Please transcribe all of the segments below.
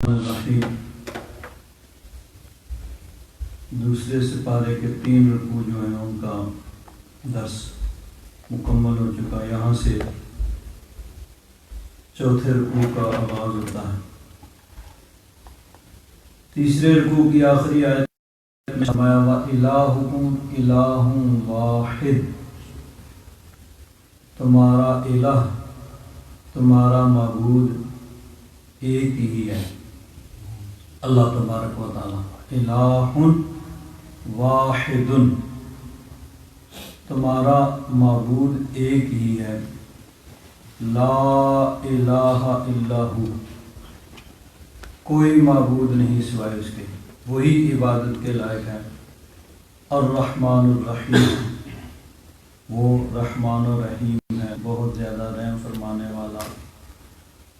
الرحیم دوسرے سپارے کے 3 رکوع جو ہیں ان کا درس مکمل ہو چکا. یہاں سے چوتھے رکوع کا آغاز ہوتا ہے. تیسرے رکوع کی آخری آیت میں فرمایا وَإِلَٰهُكُمْ إِلَٰهٌ وَاحِدٌ، تمہارا الہ، تمہارا معبود ایک ہی ہے، اللہ تبارک و تعالی. الہ واحد، تمہارا معبود ایک ہی ہے. لا الہ الا ہو، کوئی معبود نہیں سوائے اس کے، وہی عبادت کے لائق ہے. الرحمن الرحیم، وہ رحمان و رحیم ہے، بہت زیادہ رحم فرمانے والا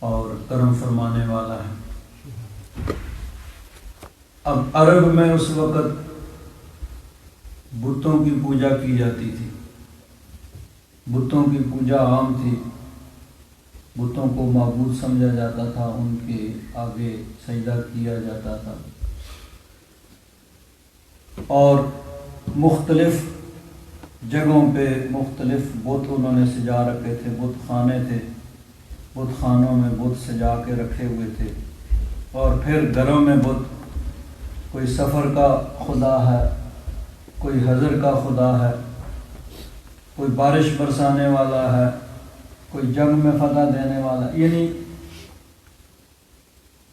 اور کرم فرمانے والا ہے. اب عرب میں اس وقت بتوں کی پوجا کی جاتی تھی، بتوں کی پوجا عام تھی، بتوں کو معبود سمجھا جاتا تھا، ان کے آگے سجدہ کیا جاتا تھا. اور مختلف جگہوں پہ مختلف بت انہوں نے سجا رکھے تھے، بت خانے تھے، بت خانوں میں بت سجا کے رکھے ہوئے تھے. اور پھر گھروں میں بت، کوئی سفر کا خدا ہے، کوئی حضر کا خدا ہے، کوئی بارش برسانے والا ہے، کوئی جنگ میں فتح دینے والا، یعنی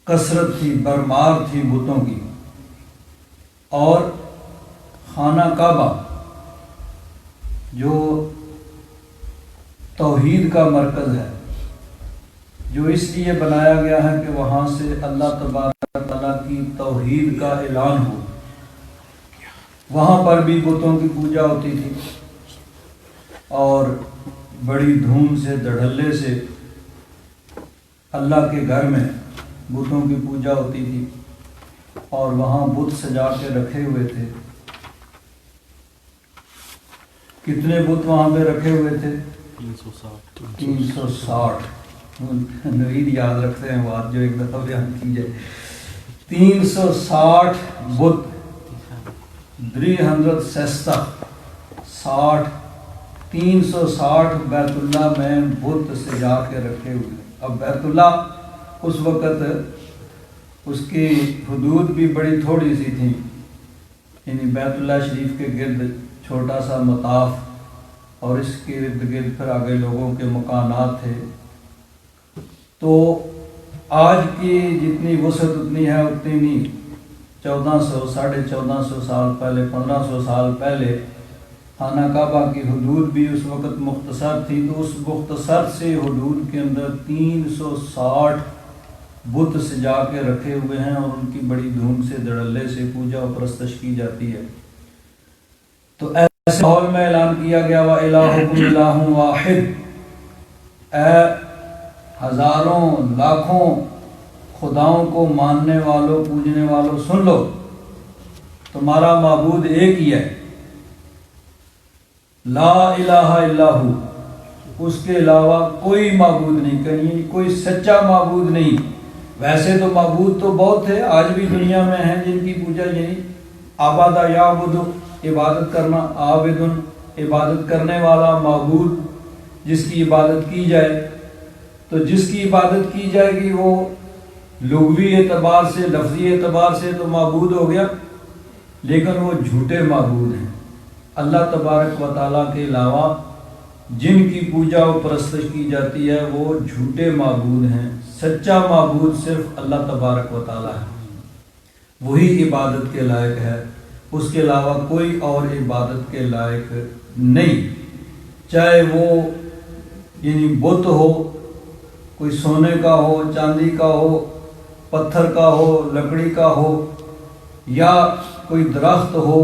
کثرت تھی، برمار تھی بتوں کی. اور خانہ کعبہ جو توحید کا مرکز ہے، جو اس لیے بنایا گیا ہے کہ وہاں سے اللہ تبارک تعالیٰ کی توحید کا اعلان ہو، وہاں پر بھی بتوں کی پوجا ہوتی تھی اور بڑی دھوم سے دھڑلے سے اللہ کے گھر میں بتوں کی پوجا ہوتی تھی. اور وہاں بت سجا کے رکھے ہوئے تھے. کتنے بت وہاں پہ رکھے ہوئے تھے؟ 360. نوید یاد رکھتے ہیں بات جو ایک دفعہ بیان کی جائے. 360 بت، 360 بیت اللہ میں بت سجا کے رکھے ہوئے. اب بیت اللہ اس وقت اس کی حدود بھی بڑی تھوڑی سی تھیں، یعنی بیت اللہ شریف کے گرد چھوٹا سا مطاف اور اس کے ارد گرد پھر آگے لوگوں کے مکانات تھے. تو آج کی جتنی وسعت اتنی ہے اتنی نہیں. 1400 1450 سال پہلے، 1500 سال پہلے خانہ کعبہ کی حدود بھی اس وقت مختصر تھی. تو اس مختصر سے حدود کے اندر 360 بت سجا کے رکھے ہوئے ہیں اور ان کی بڑی دھوم سے دھڑلے سے پوجا و پرستش کی جاتی ہے. تو ایسے ماحول میں اعلان کیا گیا وَإِلَٰهُكُمْ إِلَٰهٌ وَاحِدٌ، اے ہزاروں لاکھوں خداؤں کو ماننے والوں، پوجنے والوں، سن لو، تمہارا معبود ایک ہی ہے. لا الہ الا ہو، اس کے علاوہ کوئی معبود نہیں، کہیں کوئی سچا معبود نہیں. ویسے تو معبود تو بہت تھے، آج بھی دنیا میں ہیں جن کی پوجا، یعنی عبادہ یعبد، عبادت کرنا، عابد عبادت کرنے والا، معبود جس کی عبادت کی جائے. تو جس کی عبادت کی جائے گی وہ لغوی اعتبار سے، لفظی اعتبار سے تو معبود ہو گیا، لیکن وہ جھوٹے معبود ہیں. اللہ تبارک و تعالیٰ کے علاوہ جن کی پوجا و پرستش کی جاتی ہے وہ جھوٹے معبود ہیں. سچا معبود صرف اللہ تبارک و تعالیٰ ہے، وہی عبادت کے لائق ہے، اس کے علاوہ کوئی اور عبادت کے لائق نہیں. چاہے وہ یعنی بت ہو، کوئی سونے کا ہو، چاندی کا ہو، پتھر کا ہو، لکڑی کا ہو، یا کوئی درخت ہو،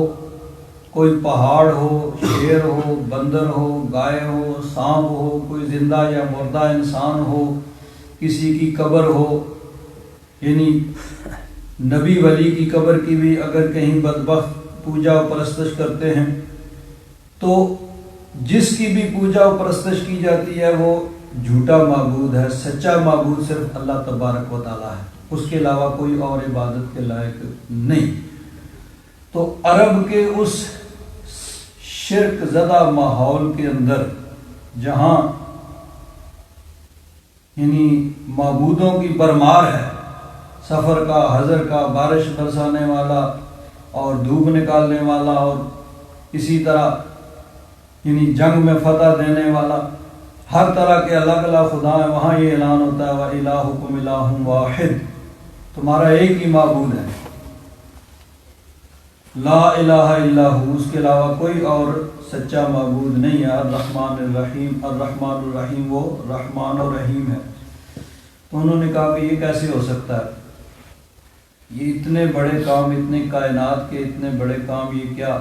کوئی پہاڑ ہو، شیر ہو، بندر ہو، گائے ہو، سانپ ہو، کوئی زندہ یا مردہ انسان ہو، کسی کی قبر ہو. یعنی نبی ولی کی قبر کی بھی اگر کہیں بدبخت پوجا و پرستش کرتے ہیں تو جس کی بھی پوجا و پرستش کی جاتی ہے وہ جھوٹا معبود ہے. سچا معبود صرف اللہ تبارک و تعالیٰ ہے. اس کے علاوہ کوئی اور عبادت کے لائق نہیں۔ تو عرب کے اس شرک زدہ ماحول کے اندر جہاں یعنی معبودوں کی برمار ہے، سفر کا، حضر کا، بارش برسانے والا اور دھوپ نکالنے والا، اور اسی طرح یعنی جنگ میں فتح دینے والا، ہر طرح کے الگ الگ خدا ہیں، وہاں یہ اعلان ہوتا ہے وَإِلَٰهُكُمْ إِلَٰهٌ وَاحِدٌ، تمہارا ایک ہی معبود ہے، لا الہ الا ہو، اس کے علاوہ کوئی اور سچا معبود نہیں ہے۔ الرحمن الرحیم، الرحمن الرحیم، وہ رحمان و رحیم ہے۔ تو انہوں نے کہا کہ یہ کیسے ہو سکتا ہے، یہ اتنے بڑے کام، اتنے کائنات کے اتنے بڑے کام، یہ کیا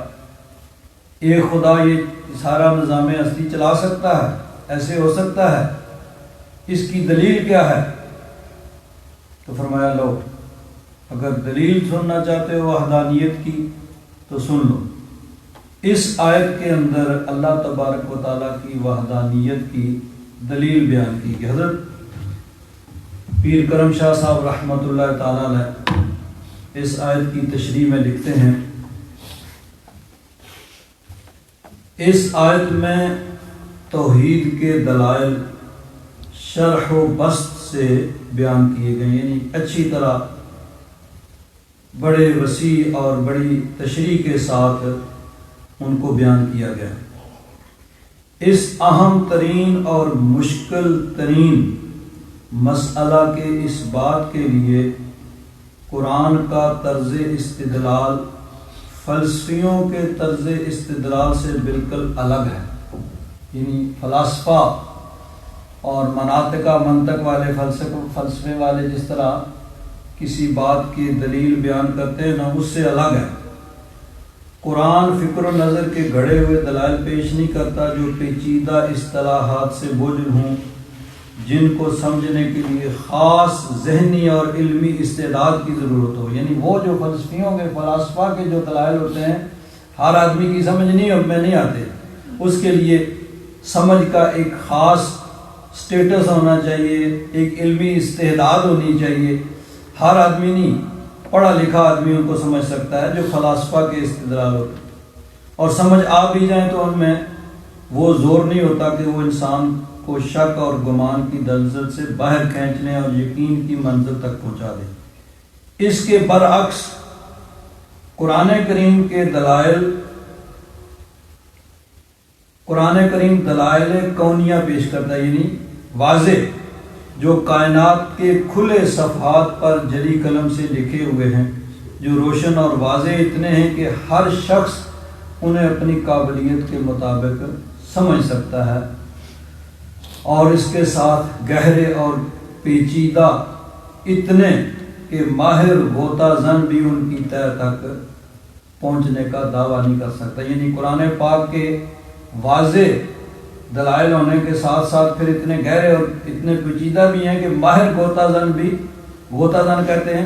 ایک خدا یہ سارا نظام ہستی چلا سکتا ہے؟ ایسے ہو سکتا ہے؟ اس کی دلیل کیا ہے؟ تو فرمایا لو، اگر دلیل سننا چاہتے ہو وحدانیت کی تو سن لو۔ اس آیت کے اندر اللہ تبارک و تعالیٰ کی وحدانیت کی دلیل بیان کی کہ حضرت پیر کرم شاہ صاحب رحمۃ اللہ تعالیٰ علیہ اس آیت کی تشریح میں لکھتے ہیں، اس آیت میں توحید کے دلائل شرح و بسط سے بیان کیے گئے، یعنی اچھی طرح بڑے وسیع اور بڑی تشریح کے ساتھ ان کو بیان کیا گیا۔ اس اہم ترین اور مشکل ترین مسئلہ کے اس بات کے لیے قرآن کا طرز استدلال فلسفیوں کے طرز استدلال سے بالکل الگ ہے، یعنی فلاسفہ اور مناطقہ منطق والے فلسفے والے جس طرح کسی بات کی دلیل بیان کرتے ہیں نا، اس سے الگ ہے۔ قرآن فکر و نظر کے گھڑے ہوئے دلائل پیش نہیں کرتا جو پیچیدہ اصطلاحات سے بوجھل ہوں، جن کو سمجھنے کے لیے خاص ذہنی اور علمی استعداد کی ضرورت ہو۔ یعنی وہ جو فلسفیوں کے، فلاسفہ کے جو دلائل ہوتے ہیں، ہر آدمی کی سمجھ نہیں آتے، اس کے لیے سمجھ کا ایک خاص سٹیٹس ہونا چاہیے، ایک علمی استعداد ہونی چاہیے۔ ہر آدمی نہیں، پڑھا لکھا آدمی ان کو سمجھ سکتا ہے جو فلاسفہ کے استدلال ہوتے ہیں، اور سمجھ آ بھی جائیں تو ان میں وہ زور نہیں ہوتا کہ وہ انسان کو شک اور گمان کی دلدل سے باہر کھینچنے اور یقین کی منزل تک پہنچا دے۔ اس کے برعکس قرآن کریم کے دلائل کونیہ پیش کرتا ہے، یعنی واضح، جو کائنات کے کھلے صفحات پر جلی قلم سے لکھے ہوئے ہیں، جو روشن اور واضح اتنے ہیں کہ ہر شخص انہیں اپنی قابلیت کے مطابق سمجھ سکتا ہے، اور اس کے ساتھ گہرے اور پیچیدہ اتنے کہ ماہر غوطہ زن بھی ان کی تہ تک پہنچنے کا دعویٰ نہیں کر سکتا۔ یعنی قرآن پاک کے واضح دلائل ہونے کے ساتھ ساتھ پھر اتنے گہرے اور اتنے پیچیدہ بھی ہیں کہ ماہر غوطہ زن بھی، غوطہ زن کہتے ہیں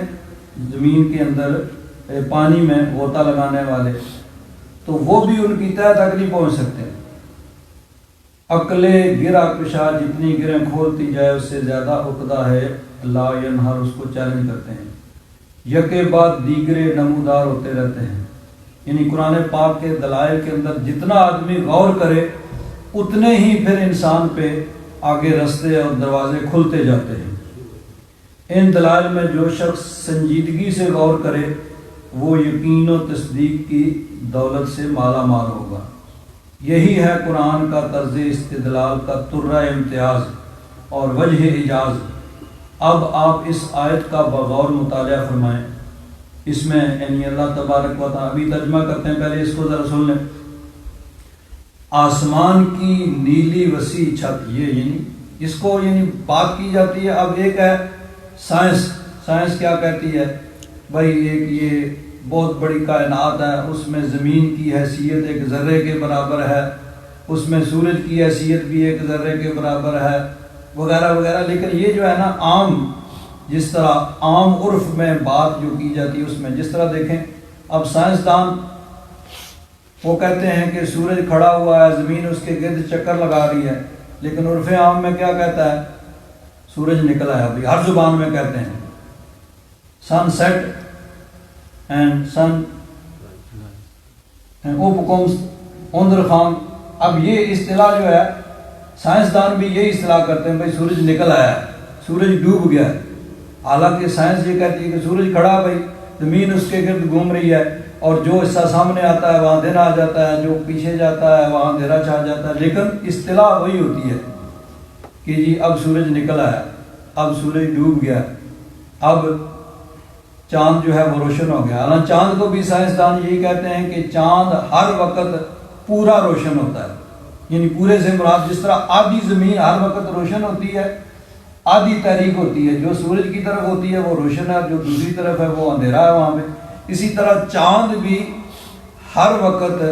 زمین کے اندر پانی میں غوطہ لگانے والے، تو وہ بھی ان کی تہ تک نہیں پہنچ سکتے۔ عقل گرہ کشا جتنی گرہیں کھولتی جائے اس سے زیادہ عقدہ ہے لا ینہر، اس کو چیلنج کرتے ہیں، یکے بعد دیگرے نمودار ہوتے رہتے ہیں۔ یعنی قرآن پاک کے دلائل کے اندر جتنا آدمی غور کرے اتنے ہی پھر انسان پہ آگے رستے اور دروازے کھلتے جاتے ہیں۔ ان دلائل میں جو شخص سنجیدگی سے غور کرے وہ یقین و تصدیق کی دولت سے مالا مال ہوگا۔ یہی ہے قرآن کا طرز استدلال کا ترہ امتیاز اور وجہ اعجاز۔ اب آپ اس آیت کا بغور مطالعہ فرمائیں۔ اس میں یعنی اللہ تبارک و تعالیٰ، ابھی ترجمہ کرتے ہیں، پہلے اس کو ذرا سن لیں۔ آسمان کی نیلی وسیع چھت، یہ یعنی اس کو یعنی بات کی جاتی ہے۔ اب ایک ہے سائنس کیا کہتی ہے بھائی، ایک یہ بہت بڑی کائنات ہے، اس میں زمین کی حیثیت ایک ذرے کے برابر ہے، اس میں سورج کی حیثیت بھی ایک ذرے کے برابر ہے، وغیرہ وغیرہ۔ لیکن یہ جو ہے نا عام، جس طرح عام عرف میں بات جو کی جاتی ہے اس میں، جس طرح دیکھیں اب سائنسدان وہ کہتے ہیں کہ سورج کھڑا ہوا ہے، زمین اس کے گرد چکر لگا رہی ہے، لیکن عرف عام میں کیا کہتا ہے؟ سورج نکلا ہے، ابھی ہر زبان میں کہتے ہیں۔ sun set and sun becomes undergone. اب یہ اصطلاح جو ہے سائنسدان بھی یہی اصطلاح کرتے ہیں بھائی سورج نکل آیا ہے، سورج ڈوب گیا ہے. حالانکہ سائنس یہ کہتی ہے کہ سورج کھڑا بھائی، زمین اس کے گرد گھوم رہی ہے، اور جو حصہ سامنے آتا ہے وہاں دن آ جاتا ہے، جو پیچھے جاتا ہے وہاں اندھیرا چھا جاتا ہے. لیکن اصطلاح وہی ہوتی ہے کہ جی اب سورج نکل آیا، اب سورج ڈوب گیا، اب چاند جو ہے وہ روشن ہو گیا. حالانکہ چاند کو بھی سائنسدان یہی کہتے ہیں کہ چاند ہر وقت پورا روشن ہوتا ہے، یعنی پورے سے مراد جس طرح آدھی زمین ہر وقت روشن ہوتی ہے، آدھی تاریک ہوتی ہے، جو سورج کی طرف ہوتی ہے وہ روشن ہے، جو دوسری طرف ہے وہ اندھیرا ہے وہاں پہ. اسی طرح چاند بھی ہر وقت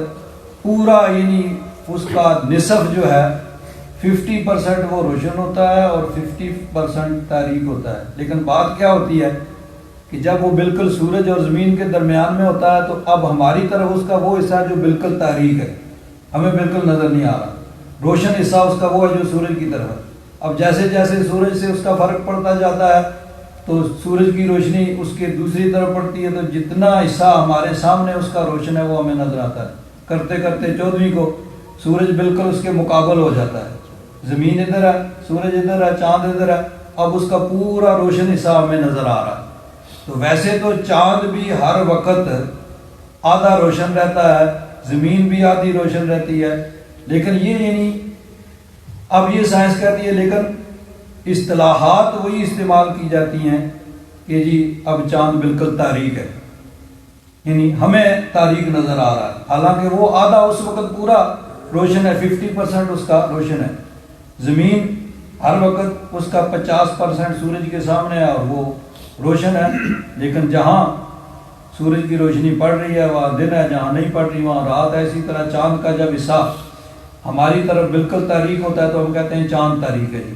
پورا، یعنی اس کا نصف جو ہے 50% وہ روشن ہوتا ہے اور 50% تاریک ہوتا ہے. لیکن بات کیا ہوتی ہے کہ جب وہ بالکل سورج اور زمین کے درمیان میں ہوتا ہے تو اب ہماری طرف اس کا وہ حصہ جو بالکل تاریک ہے، ہمیں بالکل نظر نہیں آ رہا. روشن حصہ اس کا وہ ہے جو سورج کی طرف ہے. اب جیسے جیسے سورج سے اس کا فرق پڑتا جاتا ہے تو سورج کی روشنی اس کے دوسری طرف پڑتی ہے، تو جتنا حصہ ہمارے سامنے اس کا روشن ہے وہ ہمیں نظر آتا ہے. کرتے کرتے 14ویں کو سورج بالکل اس کے مقابل ہو جاتا ہے، زمین ادھر ہے، سورج ادھر ہے، چاند ادھر ہے، اب اس کا پورا روشن حصہ ہمیں نظر آ رہا ہے. تو ویسے تو چاند بھی ہر وقت آدھا روشن رہتا ہے، زمین بھی آدھی روشن رہتی ہے. لیکن یہ یعنی اب یہ سائنس کہتی ہے، لیکن اصطلاحات وہی استعمال کی جاتی ہیں کہ جی اب چاند بالکل تاریک ہے، یعنی ہمیں تاریک نظر آ رہا ہے. حالانکہ وہ آدھا اس وقت پورا روشن ہے، 50% اس کا روشن ہے. زمین ہر وقت اس کا 50% سورج کے سامنے ہے اور وہ روشن ہے. لیکن جہاں سورج کی روشنی پڑ رہی ہے وہاں دن ہے، جہاں نہیں پڑ رہی وہاں رات ہے. اسی طرح چاند کا جب حصہ ہماری طرف بالکل تاریک ہوتا ہے تو ہم کہتے ہیں چاند تاریک ہے جی.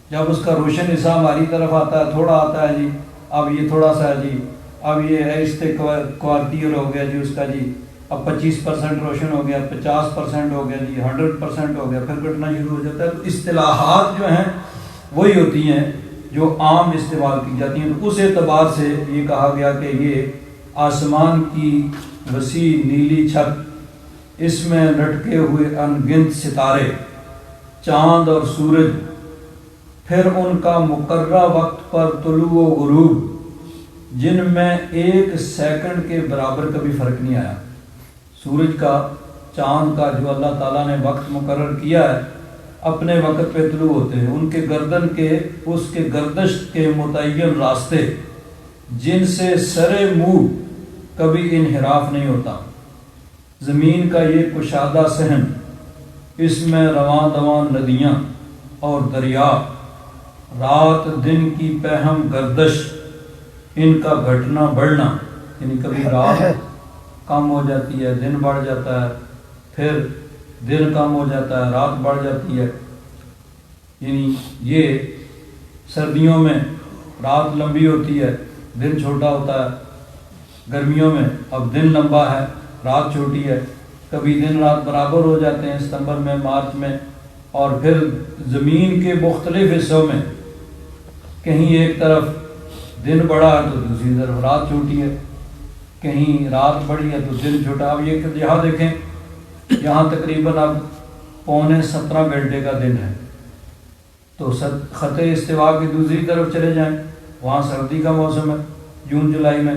جب اس کا روشن حصہ ہماری طرف آتا ہے، تھوڑا آتا ہے جی، اب یہ تھوڑا سا ہے جی، اب یہ ایستے کوارٹیر ہو گیا جی اس کا جی، اب 25% روشن ہو گیا، 50% ہو گیا جی، 100% ہو گیا، پھر گھٹنا شروع ہو جاتا ہے. تو اصطلاحات جو ہیں وہی ہوتی ہیں جو عام استعمال کی جاتی ہیں. تو اس اعتبار سے یہ کہا گیا کہ یہ آسمان کی وسیع نیلی چھت، اس میں لٹکے ہوئے ان گنت ستارے، چاند اور سورج، پھر ان کا مقررہ وقت پر طلوع و غروب، جن میں 1 سیکنڈ کے برابر کبھی فرق نہیں آیا. سورج کا، چاند کا جو اللہ تعالیٰ نے وقت مقرر کیا ہے اپنے وقت پہ طلوع ہوتے ہیں. ان کے گردن کے اس کے گردش کے متعین راستے جن سے سر منہ کبھی انحراف نہیں ہوتا. زمین کا یہ کشادہ صحن، اس میں رواں دواں ندیاں اور دریا، رات دن کی پہم گردش، ان کا گھٹنا بڑھنا، یعنی کبھی رات کم ہو جاتی ہے، دن بڑھ جاتا ہے، پھر دن کم ہو جاتا ہے، رات بڑھ جاتی ہے. یعنی یہ سردیوں میں رات لمبی ہوتی ہے، دن چھوٹا ہوتا ہے. گرمیوں میں اب دن لمبا ہے، رات چھوٹی ہے. کبھی دن رات برابر ہو جاتے ہیں ستمبر میں، مارچ میں. اور پھر زمین کے مختلف حصوں میں کہیں ایک طرف دن بڑا ہے تو دوسری طرف رات چھوٹی ہے، کہیں رات بڑی ہے تو دن چھوٹا. اب یہ یہاں دیکھیں، یہاں تقریباً اب 17.25 گھنٹے کا دن ہے. تو خط استوا کی دوسری طرف چلے جائیں، وہاں سردی کا موسم ہے جون جولائی میں،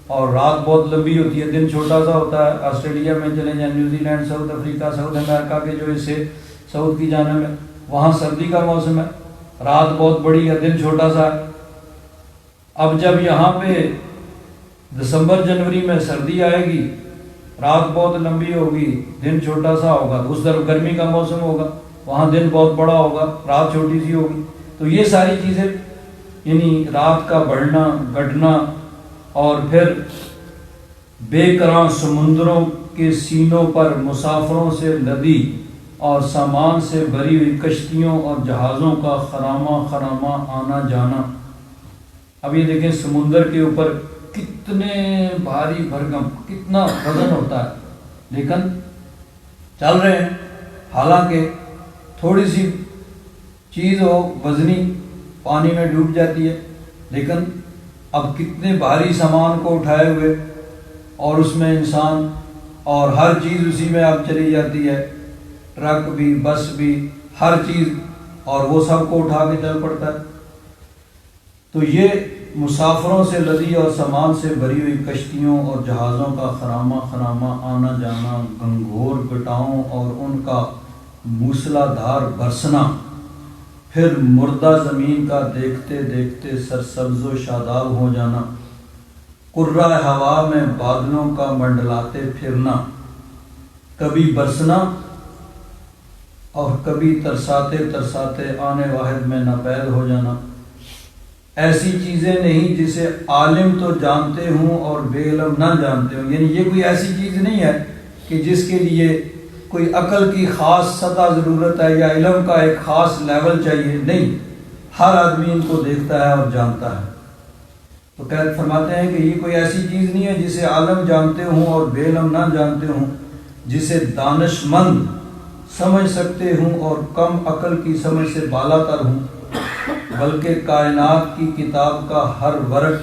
اور رات بہت لمبی ہوتی ہے، دن چھوٹا سا ہوتا ہے. آسٹریلیا میں چلے جائیں، New Zealand, South Africa, South America کے جو حصے ساؤتھ کی جانب میں، وہاں سردی کا موسم ہے، رات بہت بڑی ہے، دن چھوٹا سا ہے. اب جب یہاں پہ دسمبر جنوری میں سردی آئے گی، رات بہت لمبی ہوگی، دن چھوٹا سا ہوگا، تو اس طرف گرمی کا موسم ہوگا، وہاں دن بہت بڑا ہوگا، رات چھوٹی سی ہوگی. تو یہ ساری چیزیں، یعنی رات کا بڑھنا گھٹنا، اور پھر بے کراں سمندروں کے سینوں پر مسافروں سے لدی اور سامان سے بھری ہوئی کشتیوں اور جہازوں کا خرامہ خرامہ آنا جانا. اب یہ دیکھیں سمندر کے اوپر کتنے بھاری بھرگم، کتنا وزن ہوتا ہے، لیکن چل رہے ہیں. حالانکہ تھوڑی سی چیز ہو وزنی پانی میں ڈوب جاتی ہے، لیکن اب کتنے بھاری سامان کو اٹھائے ہوئے، اور اس میں انسان اور ہر چیز اسی میں اب چلی جاتی ہے، ٹرک بھی، بس بھی، ہر چیز، اور وہ سب کو اٹھا کے چل پڑتا ہے۔ تو یہ مسافروں سے لدی اور سامان سے بھری ہوئی کشتیوں اور جہازوں کا خرامہ خرامہ آنا جانا، گھنگھور گٹاؤں اور ان کا موسلا دھار برسنا، پھر مردہ زمین کا دیکھتے دیکھتے سرسبز و شاداب ہو جانا، قرہ ہوا میں بادلوں کا منڈلاتے پھرنا، کبھی برسنا اور کبھی ترساتے ترساتے آنے واحد میں ناپید ہو جانا، ایسی چیزیں نہیں جسے عالم تو جانتے ہوں اور بے علم نہ جانتے ہوں۔ یعنی یہ کوئی ایسی چیز نہیں ہے کہ جس کے لیے کوئی عقل کی خاص سطح ضرورت ہے یا علم کا ایک خاص لیول چاہیے، نہیں، ہر آدمی ان کو دیکھتا ہے اور جانتا ہے۔ تو قید فرماتے ہیں کہ یہ کوئی ایسی چیز نہیں ہے جسے عالم جانتے ہوں اور بے علم نہ جانتے ہوں، جسے دانش مند سمجھ سکتے ہوں اور کم عقل کی سمجھ سے بالا تر ہوں، بلکہ کائنات کی کتاب کا ہر ورق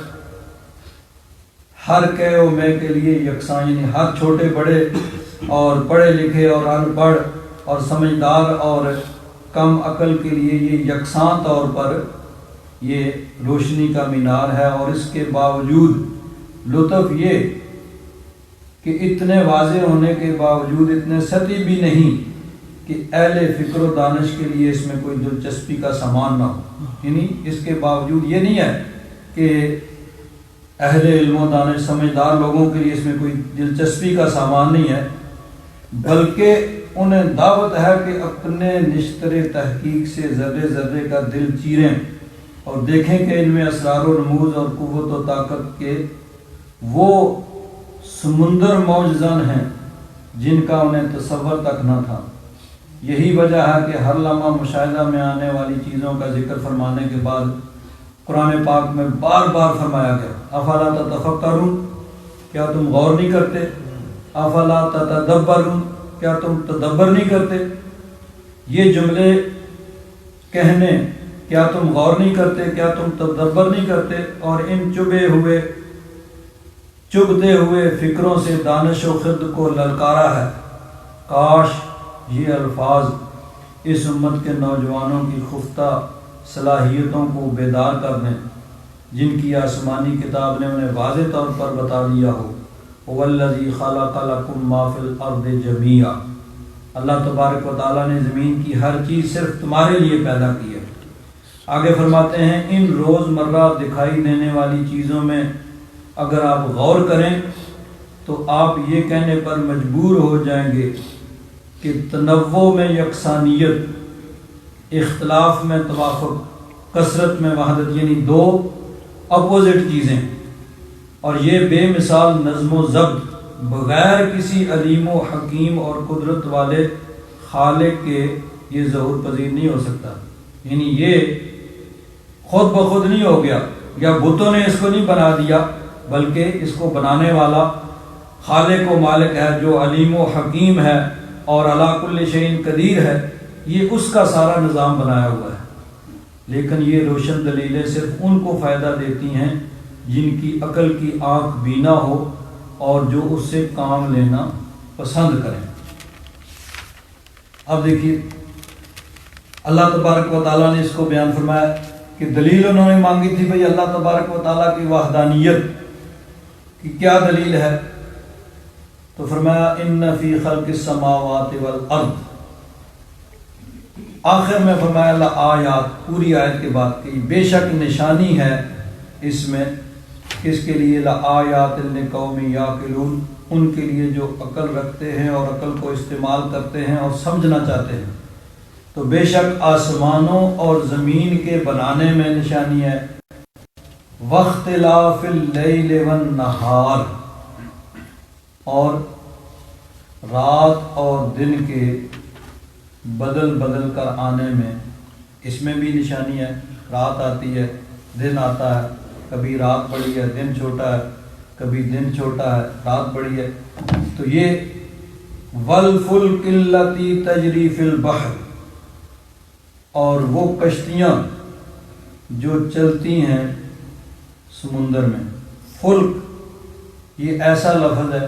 ہر کہ و میں کے لیے یکساں، یعنی ہر چھوٹے بڑے اور پڑھے لکھے اور ان پڑھ اور سمجھدار اور کم عقل کے لیے یہ یکساں طور پر یہ روشنی کا مینار ہے۔ اور اس کے باوجود لطف یہ کہ اتنے واضح ہونے کے باوجود اتنے سطحی بھی نہیں کہ اہل فکر و دانش کے لیے اس میں کوئی دلچسپی کا سامان نہ ہو۔ یعنی اس کے باوجود یہ نہیں ہے کہ اہل علم و دانش سمجھدار لوگوں کے لیے اس میں کوئی دلچسپی کا سامان نہیں ہے، بلکہ انہیں دعوت ہے کہ اپنے نشتر تحقیق سے ذرے ذرے کا دل چیریں اور دیکھیں کہ ان میں اسرار و رموز اور قوت و طاقت کے وہ سمندر موج زن ہیں جن کا انہیں تصور تک نہ تھا۔ یہی وجہ ہے کہ ہر لمحہ مشاہدہ میں آنے والی چیزوں کا ذکر فرمانے کے بعد قرآن پاک میں بار بار فرمایا گیا، افلا تتفکرون، کیا تم غور نہیں کرتے؟ افلا تتدبرون، کیا تم تدبر نہیں کرتے؟ یہ جملے کہنے کیا تم غور نہیں کرتے، کیا تم تدبر نہیں کرتے، اور ان چبھتے ہوئے فکروں سے دانش و خرد کو للکارا ہے۔ کاش یہ الفاظ اس امت کے نوجوانوں کی خفتہ صلاحیتوں کو بیدار کر دیں، جن کی آسمانی کتاب نے انہیں واضح طور پر بتا دیا ہو، وَالَّذِي خَلَقَ لَكُم مَّا فِي الْأَرْضِ جَمِيعًا، اللہ تبارک و تعالیٰ نے زمین کی ہر چیز صرف تمہارے لیے پیدا کی ہے۔ آگے فرماتے ہیں ان روز مرہ دکھائی دینے والی چیزوں میں اگر آپ غور کریں تو آپ یہ کہنے پر مجبور ہو جائیں گے کہ تنوع میں یکسانیت، اختلاف میں توافق، کثرت میں وحدت، یعنی دو اپوزٹ چیزیں، اور یہ بے مثال نظم و ضبط بغیر کسی علیم و حکیم اور قدرت والے خالق کے یہ ظہور پذیر نہیں ہو سکتا۔ یعنی یہ خود بخود نہیں ہو گیا، یا بتوں نے اس کو نہیں بنا دیا، بلکہ اس کو بنانے والا خالق و مالک ہے جو علیم و حکیم ہے اور علی کل شیء قدیر ہے، یہ اس کا سارا نظام بنایا ہوا ہے۔ لیکن یہ روشن دلیلیں صرف ان کو فائدہ دیتی ہیں جن کی عقل کی آنکھ بینا ہو اور جو اس سے کام لینا پسند کریں۔ اب دیکھیے اللہ تبارک و تعالیٰ نے اس کو بیان فرمایا کہ دلیل انہوں نے مانگی تھی بھئی اللہ تبارک و تعالیٰ کی وحدانیت کی کیا دلیل ہے، تو فرمایا ان فی خلق السماوات والارض، آخر میں فرمایا لآیات، پوری آیت کے بعد کہ بے شک نشانی ہے اس میں، کس کے لیے؟ لآیات لقوم یعقلون، ان کے لیے جو عقل رکھتے ہیں اور عقل کو استعمال کرتے ہیں اور سمجھنا چاہتے ہیں۔ تو بے شک آسمانوں اور زمین کے بنانے میں نشانی ہے، واختلاف اللیل والنہار، اور رات اور دن کے بدل بدل کر آنے میں، اس میں بھی نشانی ہے۔ رات آتی ہے، دن آتا ہے، کبھی رات بڑی ہے دن چھوٹا ہے، کبھی دن چھوٹا ہے رات بڑی ہے۔ تو یہ والفلک التی تجری فی البحر، اور وہ کشتیاں جو چلتی ہیں سمندر میں۔ فلک یہ ایسا لفظ ہے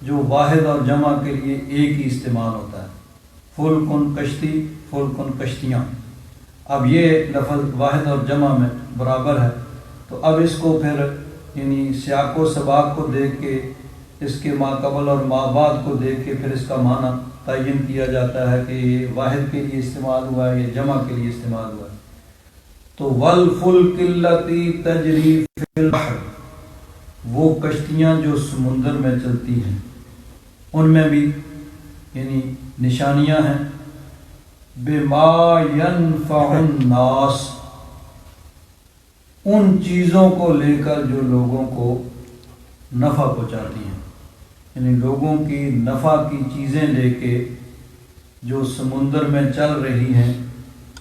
جو واحد اور جمع کے لیے ایک ہی استعمال ہوتا ہے، فلکن کشتی، فلکن کشتیاں۔ اب یہ لفظ واحد اور جمع میں برابر ہے، تو اب اس کو پھر یعنی سیاق و سباق کو دیکھ کے، اس کے ما قبل اور ما بعد کو دیکھ کے پھر اس کا معنی تعین کیا جاتا ہے کہ یہ واحد کے لیے استعمال ہوا ہے یا جمع کے لیے استعمال ہوا ہے۔ تو والفلک التی تجری فی البحر، وہ کشتیاں جو سمندر میں چلتی ہیں، ان میں بھی یعنی نشانیاں ہیں۔ بما ینفع الناس، ان چیزوں کو لے کر جو لوگوں کو نفع پہنچاتی ہیں، یعنی لوگوں کی نفع کی چیزیں لے کے جو سمندر میں چل رہی ہیں،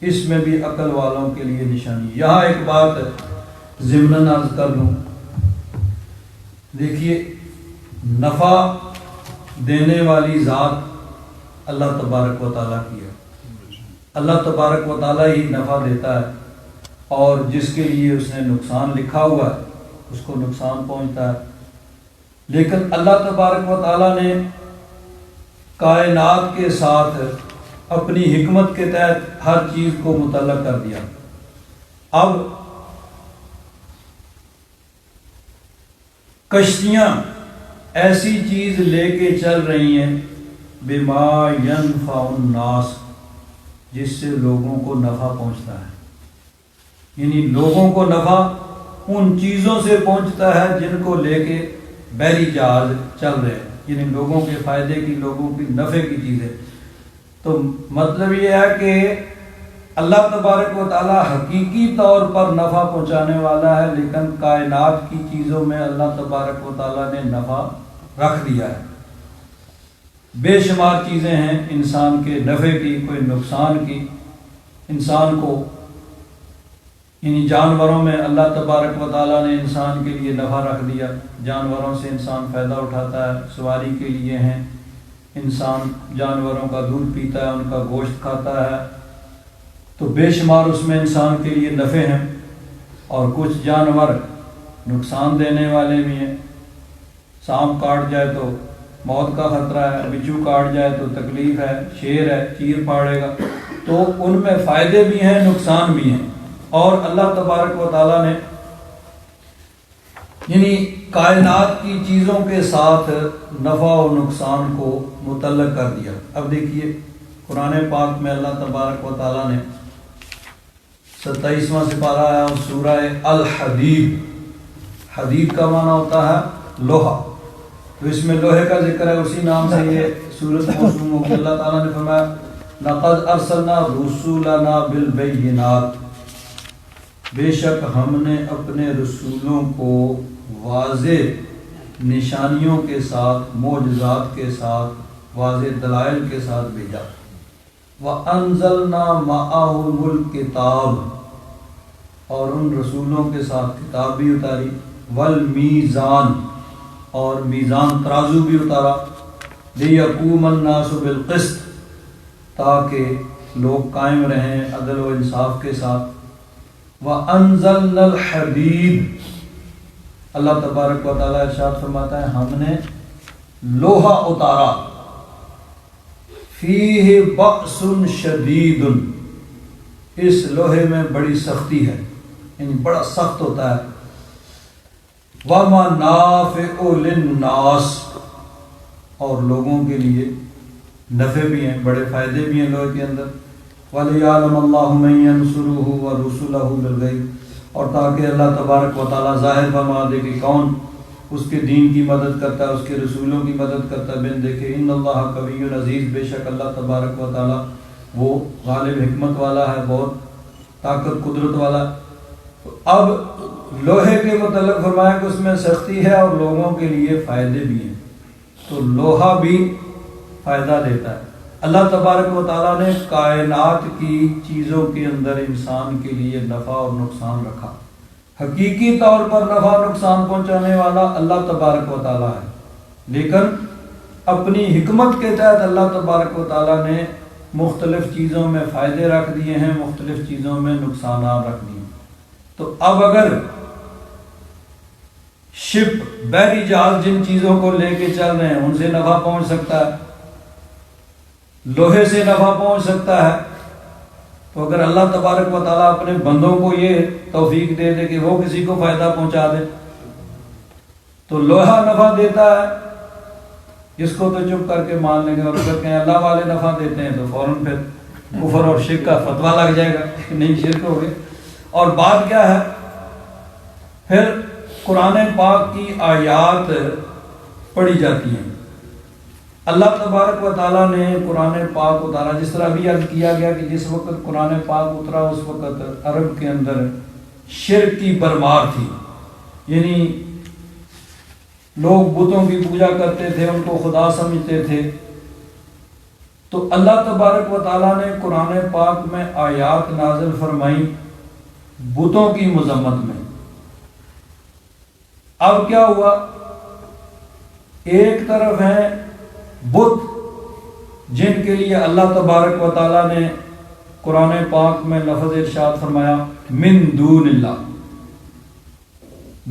اس میں بھی عقل والوں کے لیے نشانی۔ یہاں ایک بات ضمناً عرض کر لوں، دیکھیے نفع دینے والی ذات اللہ تبارک و تعالیٰ کی ہے، اللہ تبارک و تعالیٰ ہی نفع دیتا ہے، اور جس کے لیے اس نے نقصان لکھا ہوا ہے اس کو نقصان پہنچتا ہے۔ لیکن اللہ تبارک و تعالیٰ نے کائنات کے ساتھ اپنی حکمت کے تحت ہر چیز کو متعلق کر دیا۔ اب کشتیاں ایسی چیز لے کے چل رہی ہیں بما ینفع الناس، جس سے لوگوں کو نفع پہنچتا ہے، یعنی لوگوں کو نفع ان چیزوں سے پہنچتا ہے جن کو لے کے بحری جہاز چل رہے ہیں، یعنی لوگوں کے فائدے کی، لوگوں کی نفع کی چیزیں۔ تو مطلب یہ ہے کہ اللہ تبارک و تعالیٰ حقیقی طور پر نفع پہنچانے والا ہے، لیکن کائنات کی چیزوں میں اللہ تبارک و تعالیٰ نے نفع رکھ دیا ہے۔ بے شمار چیزیں ہیں انسان کے نفع کی، کوئی نقصان کی، انسان کو یعنی جانوروں میں اللہ تبارک و تعالیٰ نے انسان کے لیے نفع رکھ دیا، جانوروں سے انسان فائدہ اٹھاتا ہے، سواری کے لیے ہیں، انسان جانوروں کا دودھ پیتا ہے، ان کا گوشت کھاتا ہے، تو بے شمار اس میں انسان کے لیے نفع ہیں۔ اور کچھ جانور نقصان دینے والے بھی ہیں، سانپ کاٹ جائے تو موت کا خطرہ ہے، بچھو کاٹ جائے تو تکلیف ہے، شیر ہے چیر پاڑے گا، تو ان میں فائدے بھی ہیں نقصان بھی ہیں۔ اور اللہ تبارک و تعالیٰ نے یعنی کائنات کی چیزوں کے ساتھ نفع و نقصان کو متعلق کر دیا۔ اب دیکھیے قرآن پاک میں اللہ تبارک و تعالیٰ نے 27واں سپارہ ہے اور سورہ الحدید، حدید کا معنی ہوتا ہے لوہا، تو اس میں لوہے کا ذکر ہے، اسی نام سے یہ سورۃ موسوم ہوگی۔ اللہ تعالیٰ نے فرمایا لَقَدْ أَرْسَلْنَا رُسُولَنَا بِالْبَيِّنَاتِ، بے شک ہم نے اپنے رسولوں کو واضح نشانیوں کے ساتھ، معجزات کے ساتھ، واضح دلائل کے ساتھ بھیجا۔ وَأَنزَلْنَا مَعَهُمُ الْكِتَابَ، اور ان رسولوں کے ساتھ کتاب بھی اتاری، وَالْمِيزَانَ، اور میزان ترازو بھی اتارا، لِيَقُومَ النَّاسُ بِالْقِسْطِ، تاکہ لوگ قائم رہیں عدل و انصاف کے ساتھ۔ وَأَنزَلْنَا الْحَدِيدَ، اللہ تبارک و تعالیٰ ارشاد فرماتا ہے ہم نے لوہا اتارا، فِيهِ بَأْسٌ شَدِيدٌ، اس لوہے میں بڑی سختی ہے، یعنی بڑا سخت ہوتا ہے۔ وَمَنَافِعُ لِلنَّاسِ، اور لوگوں کے لیے نفع بھی ہیں، بڑے فائدے بھی ہیں لوہے کے اندر۔ وَلِيَعْلَمَ اللَّهُ مَن يَنْصُرُهُ وَرُسُلَهُ بِالْغَيْبِ، اور تاکہ اللہ تبارک و تعالیٰ ظاہر فرما دے کہ کون اس کے دین کی مدد کرتا ہے، اس کے رسولوں کی مدد کرتا ہے بن دیکھے۔ ان اللہ قوی عزیز، بے شک اللہ تبارک و تعالیٰ وہ غالب حکمت والا ہے، بہت طاقت قدرت والا۔ اب لوہے کے متعلق فرمایا کہ اس میں سختی ہے اور لوگوں کے لیے فائدے بھی ہیں، تو لوہا بھی فائدہ دیتا ہے۔ اللہ تبارک و تعالیٰ نے کائنات کی چیزوں کے اندر انسان کے لیے نفع اور نقصان رکھا، حقیقی طور پر نفع اور نقصان پہنچانے والا اللہ تبارک و تعالیٰ ہے، لیکن اپنی حکمت کے تحت اللہ تبارک و تعالیٰ نے مختلف چیزوں میں فائدے رکھ دیے ہیں، مختلف چیزوں میں نقصانات رکھ دیے۔ تو اب اگر شپ بحری جہاز جن چیزوں کو لے کے چل رہے ہیں ان سے نفع پہنچ سکتا ہے، لوہے سے نفع پہنچ سکتا ہے۔ تو اگر اللہ تبارک و تعالیٰ اپنے بندوں کو یہ توفیق دے دے کہ وہ کسی کو فائدہ پہنچا دے تو لوہا نفع دیتا ہے، جس کو تو چپ کر کے مان لیں گے، اور اگر کہیں اللہ والے نفع دیتے ہیں تو فوراً پھر کفر اور شرک کا فتویٰ لگ جائے گا کہ نہیں شرک ہو گئے۔ اور بات کیا ہے، پھر قرآن پاک کی آیات پڑھی جاتی ہیں۔ اللہ تبارک و تعالیٰ نے قرآن پاک اتارا، جس طرح بھی عرض کیا گیا کہ جس وقت قرآن پاک اترا اس وقت عرب کے اندر شرک کی بھرمار تھی، یعنی لوگ بتوں کی پوجا کرتے تھے، ان کو خدا سمجھتے تھے۔ تو اللہ تبارک و تعالیٰ نے قرآن پاک میں آیات نازل فرمائی بتوں کی مذمت میں۔ اب کیا ہوا، ایک طرف ہیں بت جن کے لیے اللہ تبارک و تعالیٰ نے قرآن پاک میں لفظ ارشاد فرمایا من دون اللہ،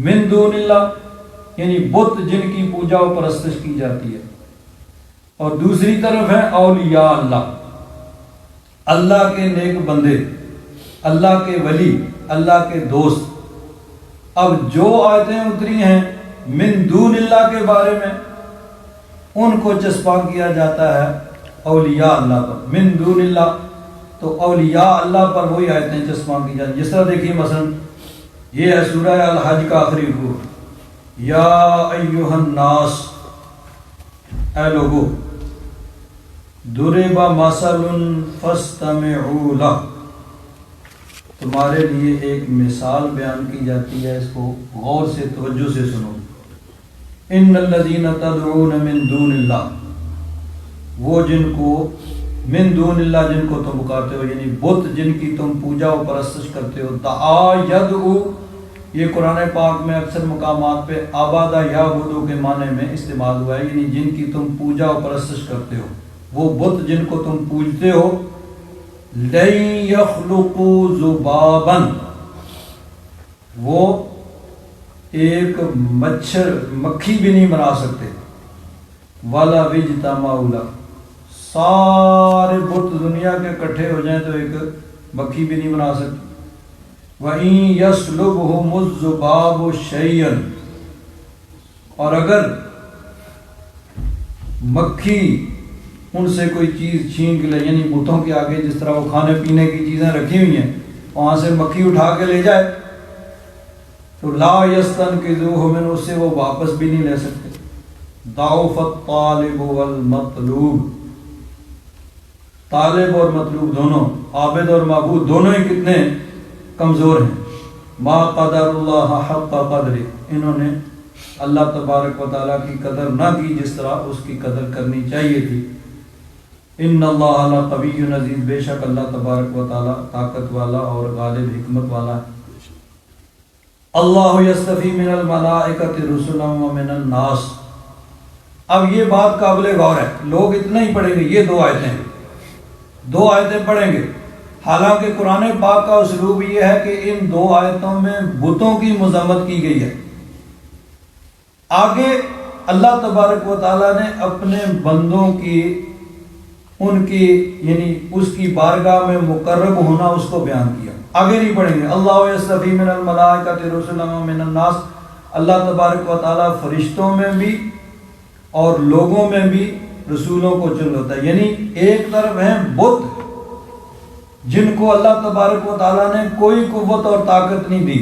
من دون اللہ یعنی بت جن کی پوجا و پرستش کی جاتی ہے، اور دوسری طرف ہے اولیاء اللہ، اللہ کے نیک بندے، اللہ کے ولی، اللہ کے دوست۔ اب جو آیتیں اتری ہیں من دون اللہ کے بارے میں ان کو چسپاں کیا جاتا ہے اولیاء اللہ پر، من دون اللہ، تو اولیاء اللہ پر وہی آیتیں چسپاں کی جاتی ہیں۔ جس طرح دیکھیے مثلا یہ ہے سورہ الحج کا آخری رکوع، یا ایہا الناس، اے لوگو، ضرب مثل فاستمعوا لہ، تمہارے لیے ایک مثال بیان کی جاتی ہے، اس کو غور سے توجہ سے سنو۔ ان الذین تدعون من دون اللہ، وہ جن کو من دون اللہ جن کو تم پکارتے ہو، یعنی بت جن کی تم پوجا و پرستش کرتے ہو، دعا یدعو، یہ قرآن پاک میں اکثر مقامات پہ آبادہ یعبدو کے معنی میں استعمال ہوا ہے، یعنی جن کی تم پوجا و پرستش کرتے ہو، وہ بت جن کو تم پوجتے ہو، لن یخلقوا ذبابا، وہ ایک مچھر مکھی بھی نہیں بنا سکتے، والا وجتمعوا لہ، سارے بت دنیا کے اکٹھے ہو جائیں تو ایک مکھی بھی نہیں بنا سکتے۔ وَإِن يَسْلُبْهُمُ الذُّبَابُ شَيْئًا، اور اگر مکھی ان سے کوئی چیز چھین کے لے، یعنی بتوں کے آگے جس طرح وہ کھانے پینے کی چیزیں رکھی ہوئی ہیں وہاں سے مکھی اٹھا کے لے جائے تو لا یستنقذوہ من، اس سے وہ واپس بھی نہیں لے سکتے۔ ضعف الطالب والمطلوب، طالب اور مطلوب دونوں، عابد اور معبود دونوں ہی کتنے کمزور ہیں۔ ما قدر اللہ حق قدر، انہوں نے اللہ تبارک و تعالیٰ کی قدر نہ کی جس طرح اس کی قدر کرنی چاہیے تھی۔ ان اللہ لقوی عزیز، بے شک اللہ تبارک و تعالیٰ طاقت والا اور غالب حکمت والا ہے۔ اللہ یصطفی من الملائکۃ رسلا ومن الناس، اب یہ بات قابل غور ہے، لوگ اتنا ہی پڑھیں گے، یہ دو آیتیں ہیں، دو آیتیں پڑھیں گے، حالانکہ قرآن پاک کا اسلوب یہ ہے کہ ان دو آیتوں میں بتوں کی مذمت کی گئی ہے۔ آگے اللہ تبارک و تعالیٰ نے اپنے بندوں کی، ان کی یعنی اس کی بارگاہ میں مقرب ہونا اس کو بیان کیا۔ آگے نہیں پڑھیں گے، اللہ یصطفی من الملائکۃ رسلا ومن الناس، اللہ تبارک و تعالیٰ فرشتوں میں بھی اور لوگوں میں بھی رسولوں کو چن لیتا ہے، یعنی ایک طرف ہیں بت جن کو اللہ تبارک و تعالیٰ نے کوئی قوت اور طاقت نہیں دی،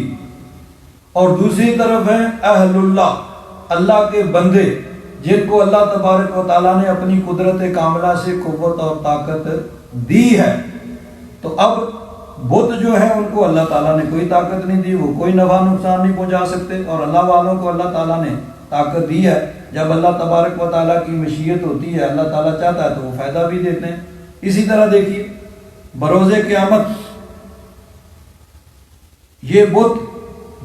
اور دوسری طرف ہیں اہل اللہ، اللہ کے بندے جن کو اللہ تبارک و تعالیٰ نے اپنی قدرت کاملہ سے قوت اور طاقت دی ہے۔ تو اب بت جو ہے ان کو اللہ تعالیٰ نے کوئی طاقت نہیں دی، وہ کوئی نفع نقصان نہیں پہنچا سکتے، اور اللہ والوں کو اللہ تعالیٰ نے طاقت دی ہے۔ جب اللہ تبارک و تعالیٰ کی مشیت ہوتی ہے، اللہ تعالیٰ چاہتا ہے تو وہ فائدہ بھی دیتے ہیں۔ اسی طرح دیکھیے بروز قیامت یہ بت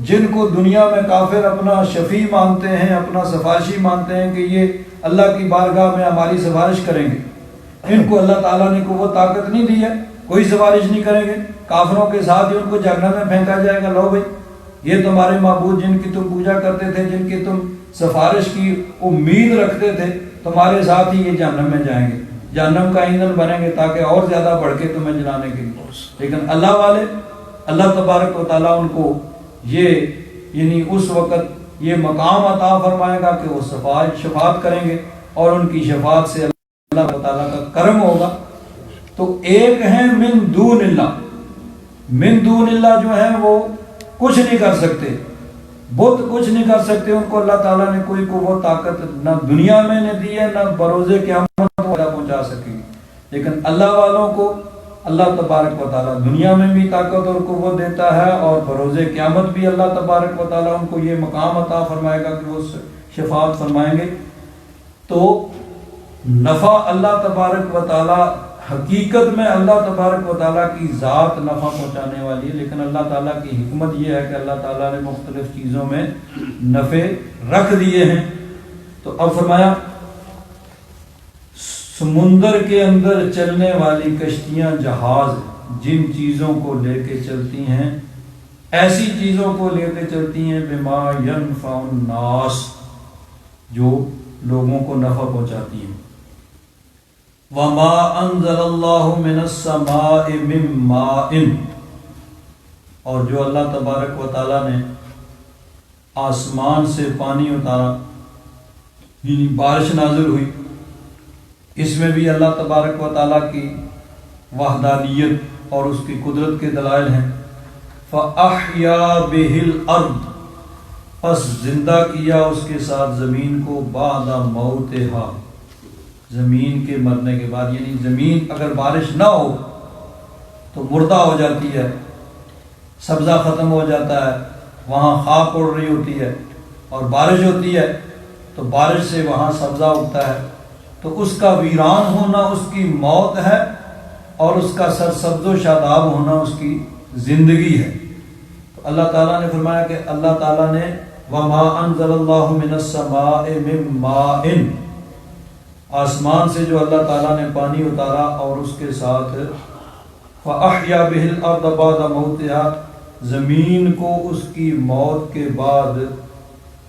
جن کو دنیا میں کافر اپنا شفیع مانتے ہیں، اپنا سفارشی مانتے ہیں کہ یہ اللہ کی بارگاہ میں ہماری سفارش کریں گے، ان کو اللہ تعالیٰ نے وہ طاقت نہیں دی ہے، کوئی سفارش نہیں کریں گے، کافروں کے ساتھ ہی ان کو جہنم میں پھینکا جائے گا، لو بھائی یہ تمہارے معبود جن کی تم پوجا کرتے تھے، جن کی تم سفارش کی امید رکھتے تھے، تمہارے ساتھ ہی یہ جہنم میں جائیں گے، جہنم کا ایندھن بنیں گے تاکہ اور زیادہ بڑھ کے تمہیں جلانے کے لیے۔ لیکن اللہ والے، اللہ تبارک و تعالیٰ ان کو یہ یعنی اس وقت یہ مقام عطا فرمائے گا کہ وہ شفاعت کریں گے، اور ان کی شفاعت سے اللہ تعالیٰ کا کرم ہوگا۔ تو ایک ہیں من دون اللہ، من دون اللہ جو ہے وہ کچھ نہیں کر سکتے، بت کچھ نہیں کر سکتے، ان کو اللہ تعالیٰ نے کوئی قوت طاقت نہ دنیا میں نے دی ہے، نہ بروز قیامت پہنچا سکے گی۔ لیکن اللہ والوں کو اللہ تبارک و تعالیٰ دنیا میں بھی طاقت اور قوت دیتا ہے، اور بروز قیامت بھی اللہ تبارک و تعالیٰ ان کو یہ مقام عطا فرمائے گا کہ وہ شفاعت فرمائیں گے۔ تو نفع اللہ تبارک و تعالیٰ، حقیقت میں اللہ تبارک و تعالیٰ کی ذات نفع پہنچانے والی ہے، لیکن اللہ تعالیٰ کی حکمت یہ ہے کہ اللہ تعالیٰ نے مختلف چیزوں میں نفع رکھ دیے ہیں۔ تو اب فرمایا سمندر کے اندر چلنے والی کشتیاں، جہاز جن چیزوں کو لے کے چلتی ہیں، ایسی چیزوں کو لے کے چلتی ہیں بما ينفع الناس، جو لوگوں کو نفع پہنچاتی ہیں۔ وما انزل اللہ من السماء من ماء، اور جو اللہ تبارک و تعالیٰ نے آسمان سے پانی اتارا، یعنی بارش نازل ہوئی، اس میں بھی اللہ تبارک و تعالیٰ کی وحدانیت اور اس کی قدرت کے دلائل ہیں۔ فَأَحْيَا بِهِ الْأَرْضِ، پس زندہ کیا اس کے ساتھ زمین کو، بعد موتها، زمین کے مرنے کے بعد، یعنی زمین اگر بارش نہ ہو تو مردہ ہو جاتی ہے، سبزہ ختم ہو جاتا ہے، وہاں خاک اڑ رہی ہوتی ہے، اور بارش ہوتی ہے تو بارش سے وہاں سبزہ اگتا ہے، تو اس کا ویران ہونا اس کی موت ہے، اور اس کا سرسبز و شاداب ہونا اس کی زندگی ہے۔ تو اللہ تعالیٰ نے فرمایا کہ اللہ تعالیٰ نے وما انزل اللہ من السماء من ماء، آسمان سے جو اللہ تعالیٰ نے پانی اتارا اور اس کے ساتھ فاحیا بہ الارض بعد موتها، زمین کو اس کی موت کے بعد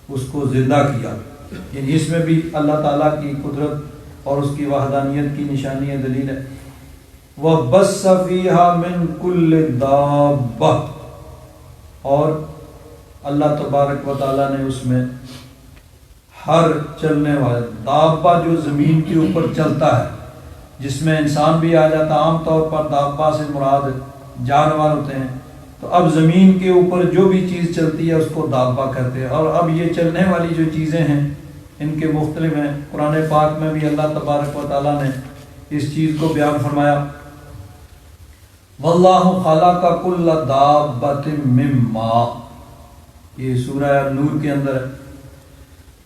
اس کو زندہ کیا، یعنی اس میں بھی اللہ تعالیٰ کی قدرت اور اس کی وحدانیت کی نشانی دلیل ہے۔ وَبَثَّ فِيهَا مِن كُلِّ دَابَّةٍ، اور اللہ تبارک و تعالیٰ نے اس میں ہر چلنے والے دابہ، جو زمین کے اوپر چلتا ہے، جس میں انسان بھی آ جاتا، عام طور پر دابہ سے مراد جانور ہوتے ہیں، تو اب زمین کے اوپر جو بھی چیز چلتی ہے اس کو دابہ کہتے ہیں۔ اور اب یہ چلنے والی جو چیزیں ہیں ان کے مختلف ہیں، قرآن پاک میں بھی اللہ تبارک و تعالیٰ نے اس چیز کو بیان فرمایا، واللہ خلق کل دابۃ من ماء، یہ سورہ نور کے اندر ہے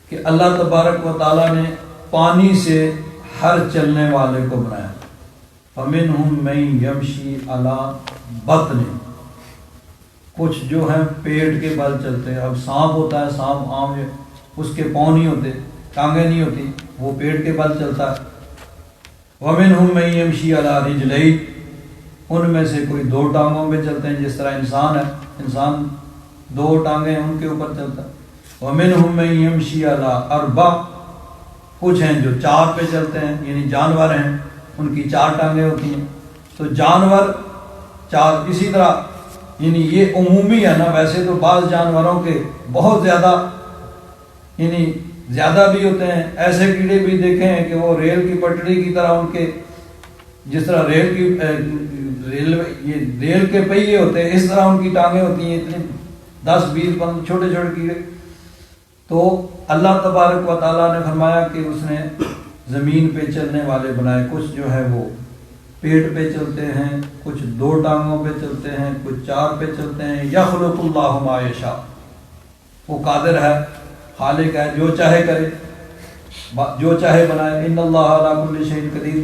کہ اللہ تبارک و تعالیٰ نے پانی سے ہر چلنے والے کو بنایا۔ فمنہم من یمشی علی بطن، کچھ جو ہیں پیٹ کے بل چلتے ہیں۔ اب سانپ ہوتا ہے، سانپ عام ہے، اس کے پاؤں نہیں ہوتے، ٹانگیں نہیں ہوتی، وہ پیٹ کے بل چلتا ہے۔ وَمِنْهُمْ مَن يَمْشِي عَلَى رِجْلَيْنِ، ان میں سے کوئی دو ٹانگوں پہ چلتے ہیں، جس طرح انسان ہے، انسان دو ٹانگیں ان کے اوپر چلتا ہے۔ وَمِنْهُمْ مَن يَمْشِي عَلَى أَرْبَعٍ، کچھ ہیں جو چار پہ چلتے ہیں، یعنی جانور ہیں، ان کی چار ٹانگیں ہوتی ہیں۔ تو جانور چار، اسی طرح یعنی یہ عمومی ہے نا، ویسے تو بعض جانوروں کے بہت زیادہ یعنی زیادہ بھی ہوتے ہیں، ایسے کیڑے بھی دیکھے ہیں کہ وہ ریل کی پٹڑی کی طرح، ان کے جس طرح ریل کے پہیے ہوتے ہیں، اس طرح ان کی ٹانگیں ہوتی ہیں، اتنے 10-20 چھوٹے چھوٹے کیڑے۔ تو اللہ تبارک و تعالیٰ نے فرمایا کہ اس نے زمین پہ چلنے والے بنائے، کچھ جو ہے وہ پیٹ پہ چلتے ہیں، کچھ دو ٹانگوں پہ چلتے ہیں، کچھ چار پہ چلتے ہیں۔ یخلق اللہ ما یشاء، وہ قادر ہے، خالق ہے، جو چاہے کرے، جو چاہے بنائے۔ ان اللہ علی کل شیء قدیر۔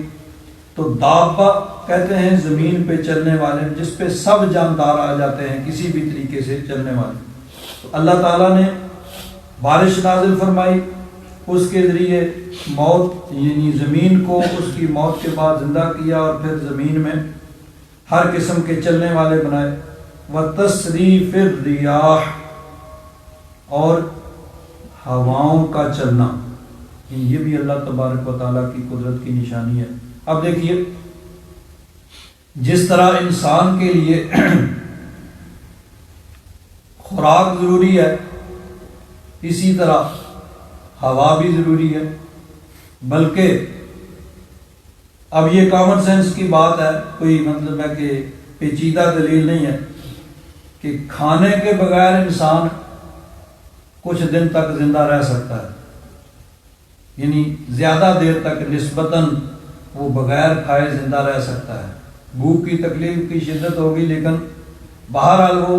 تو دابہ کہتے ہیں زمین پہ چلنے والے، جس پہ سب جاندار آ جاتے ہیں، کسی بھی طریقے سے چلنے والے۔ تو اللہ تعالیٰ نے بارش نازل فرمائی، اس کے ذریعے موت یعنی زمین کو اس کی موت کے بعد زندہ کیا، اور پھر زمین میں ہر قسم کے چلنے والے بنائے۔ وَتَصْرِيفِ الرِّيَاحِ، اور ہواؤں کا چلنا، یہ بھی اللہ تبارک و تعالیٰ کی قدرت کی نشانی ہے۔ اب دیکھیے، جس طرح انسان کے لیے خوراک ضروری ہے، اسی طرح ہوا بھی ضروری ہے، بلکہ اب یہ کامن سینس کی بات ہے، کوئی مطلب ہے کہ پیچیدہ دلیل نہیں ہے کہ کھانے کے بغیر انسان کچھ دن تک زندہ رہ سکتا ہے، یعنی زیادہ دیر تک نسبتاً وہ بغیر کھائے زندہ رہ سکتا ہے۔ بھوک کی تکلیف کی شدت ہوگی، لیکن بہرحال وہ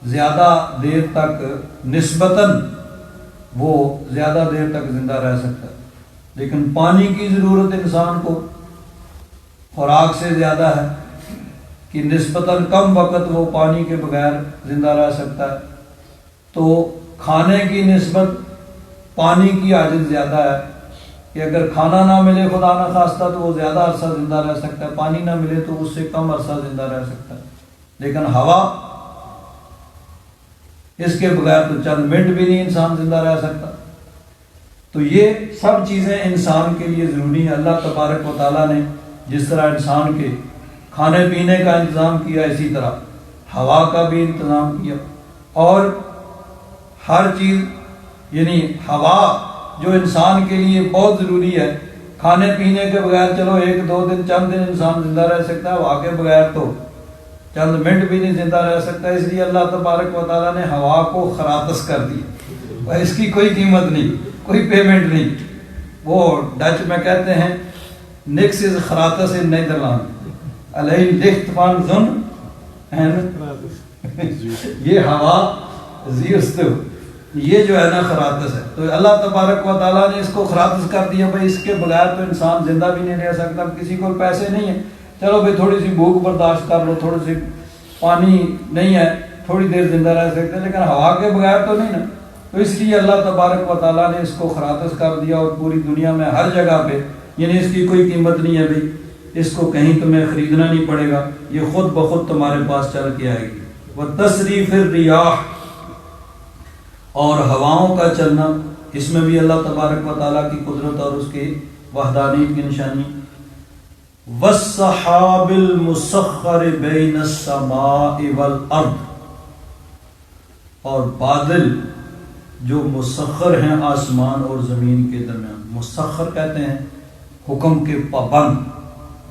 زیادہ دیر تک نسبتاً وہ زیادہ دیر تک زندہ رہ سکتا ہے۔ لیکن پانی کی ضرورت انسان کو خوراک سے زیادہ ہے کہ نسبتاً کم وقت وہ پانی کے بغیر زندہ رہ سکتا ہے، تو کھانے کی نسبت پانی کی حاجت زیادہ ہے کہ اگر کھانا نہ ملے خدا نہ خواستہ تو وہ زیادہ عرصہ زندہ رہ سکتا ہے، پانی نہ ملے تو اس سے کم عرصہ زندہ رہ سکتا ہے۔ لیکن ہوا، اس کے بغیر تو چند منٹ بھی نہیں انسان زندہ رہ سکتا۔ تو یہ سب چیزیں انسان کے لیے ضروری ہیں۔ اللہ تبارک و تعالیٰ نے جس طرح انسان کے کھانے پینے کا انتظام کیا، اسی طرح ہوا کا بھی انتظام کیا، اور ہر چیز، یعنی ہوا جو انسان کے لیے بہت ضروری ہے، کھانے پینے کے بغیر چلو ایک دو دن چند دن انسان زندہ رہ سکتا ہے، ہوا کے بغیر تو چند منٹ بھی نہیں زندہ رہ سکتا۔ اس لیے اللہ تبارک و تعالیٰ نے ہوا کو خراطس کر دیا، اور اس کی کوئی قیمت نہیں، کوئی پیمنٹ نہیں۔ وہ ڈچ میں کہتے ہیں نکس از خراطس ان نیدرلینڈ علیہ لکھت فان زن، یہ ہوا زیستو، یہ جو ہے نا خراطس ہے۔ تو اللہ تبارک و تعالیٰ نے اس کو خراطس کر دیا، بھائی اس کے بغیر تو انسان زندہ بھی نہیں رہ سکتا۔ کسی کو پیسے نہیں ہیں، چلو بھائی تھوڑی سی بھوک برداشت کر لو، تھوڑی سی پانی نہیں ہے، تھوڑی دیر زندہ رہ سکتے ہیں، لیکن ہوا کے بغیر تو نہیں نا۔ تو اس لیے اللہ تبارک و تعالیٰ نے اس کو خراطس کر دیا، اور پوری دنیا میں ہر جگہ پہ، یعنی اس کی کوئی قیمت نہیں ہے بھائی، اس کو کہیں تمہیں خریدنا نہیں پڑے گا، یہ خود بخود تمہارے پاس چل کے آئے گی۔ وتصریف الریاح، اور ہواؤں کا چلنا، اس میں بھی اللہ تبارک و تعالیٰ کی قدرت اور اس کی وحدانیت کی نشانی۔ والسحاب المسخر بین السماء والارض، اور بادل جو مسخر ہیں آسمان اور زمین کے درمیان۔ مسخر کہتے ہیں حکم کے پابند،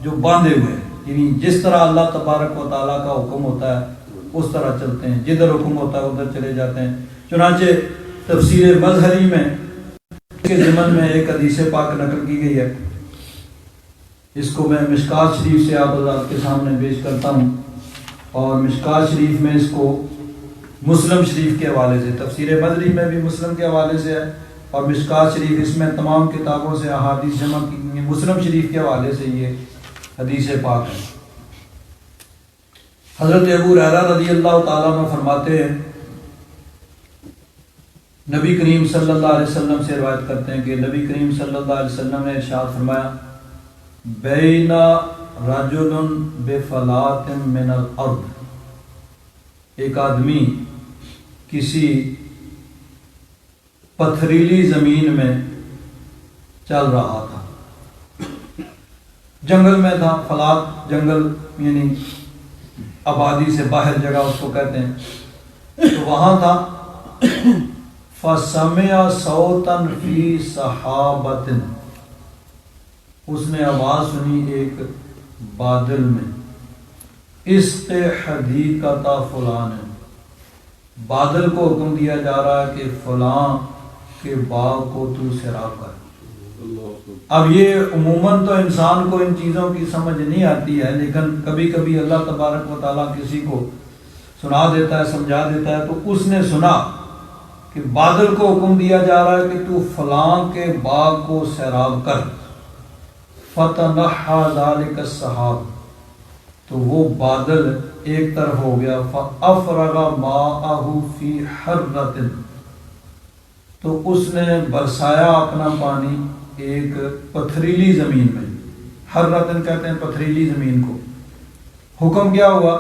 جو باندھے ہوئے ہیں، یعنی جس طرح اللہ تبارک و تعالیٰ کا حکم ہوتا ہے اس طرح چلتے ہیں، جدھر حکم ہوتا ہے ادھر چلے جاتے ہیں۔ چنانچہ تفسیر مظہری میں اس کے ضمن میں ایک حدیث پاک نقل کی گئی ہے، اس کو میں مشکات شریف سے آپ حضرات کے سامنے پیش کرتا ہوں، اور مشکات شریف میں اس کو مسلم شریف کے حوالے سے، تفسیر مظہری میں بھی مسلم کے حوالے سے ہے، اور مشکات شریف اس میں تمام کتابوں سے احادیث جمع کی گئی ہیں، مسلم شریف کے حوالے سے یہ حدیث پاک ہے۔ حضرت ابو ہریرہ رضی اللہ تعالیٰ عنہ فرماتے ہیں، نبی کریم صلی اللہ علیہ وسلم سے روایت کرتے ہیں کہ نبی کریم صلی اللہ علیہ وسلم نے ارشاد فرمایا، بین رجل بفلات من الارض، ایک آدمی کسی پتھریلی زمین میں چل رہا تھا، جنگل میں تھا، فلات جنگل یعنی آبادی سے باہر جگہ اس کو کہتے ہیں، تو وہاں تھا۔ فَسَمِعَ صَوْتًا فِي سَحَابَةٍ، اس نے آواز سنی ایک بادل میں، اسق حدیقۃ فلان، بادل کو حکم دیا جا رہا ہے کہ فلاں کے باغ کو تو سیراب کر۔ اب یہ عموماً تو انسان کو ان چیزوں کی سمجھ نہیں آتی ہے، لیکن کبھی کبھی اللہ تبارک و تعالیٰ کسی کو سنا دیتا ہے، سمجھا دیتا ہے۔ تو اس نے سنا کہ بادل کو حکم دیا جا رہا ہے کہ تو فلاں کے باغ کو سیراب کر۔ فَتَنَحَّى ذَلِكَ السَّحَابُ، تو وہ بادل ایک طرف ہو گیا۔ فَأَفْرَغَ مَاءَهُ فِي حَرَّةٍ، تو اس نے برسایا اپنا پانی ایک پتھریلی زمین میں، حرتن کہتے ہیں پتھریلی زمین کو۔ حکم کیا ہوا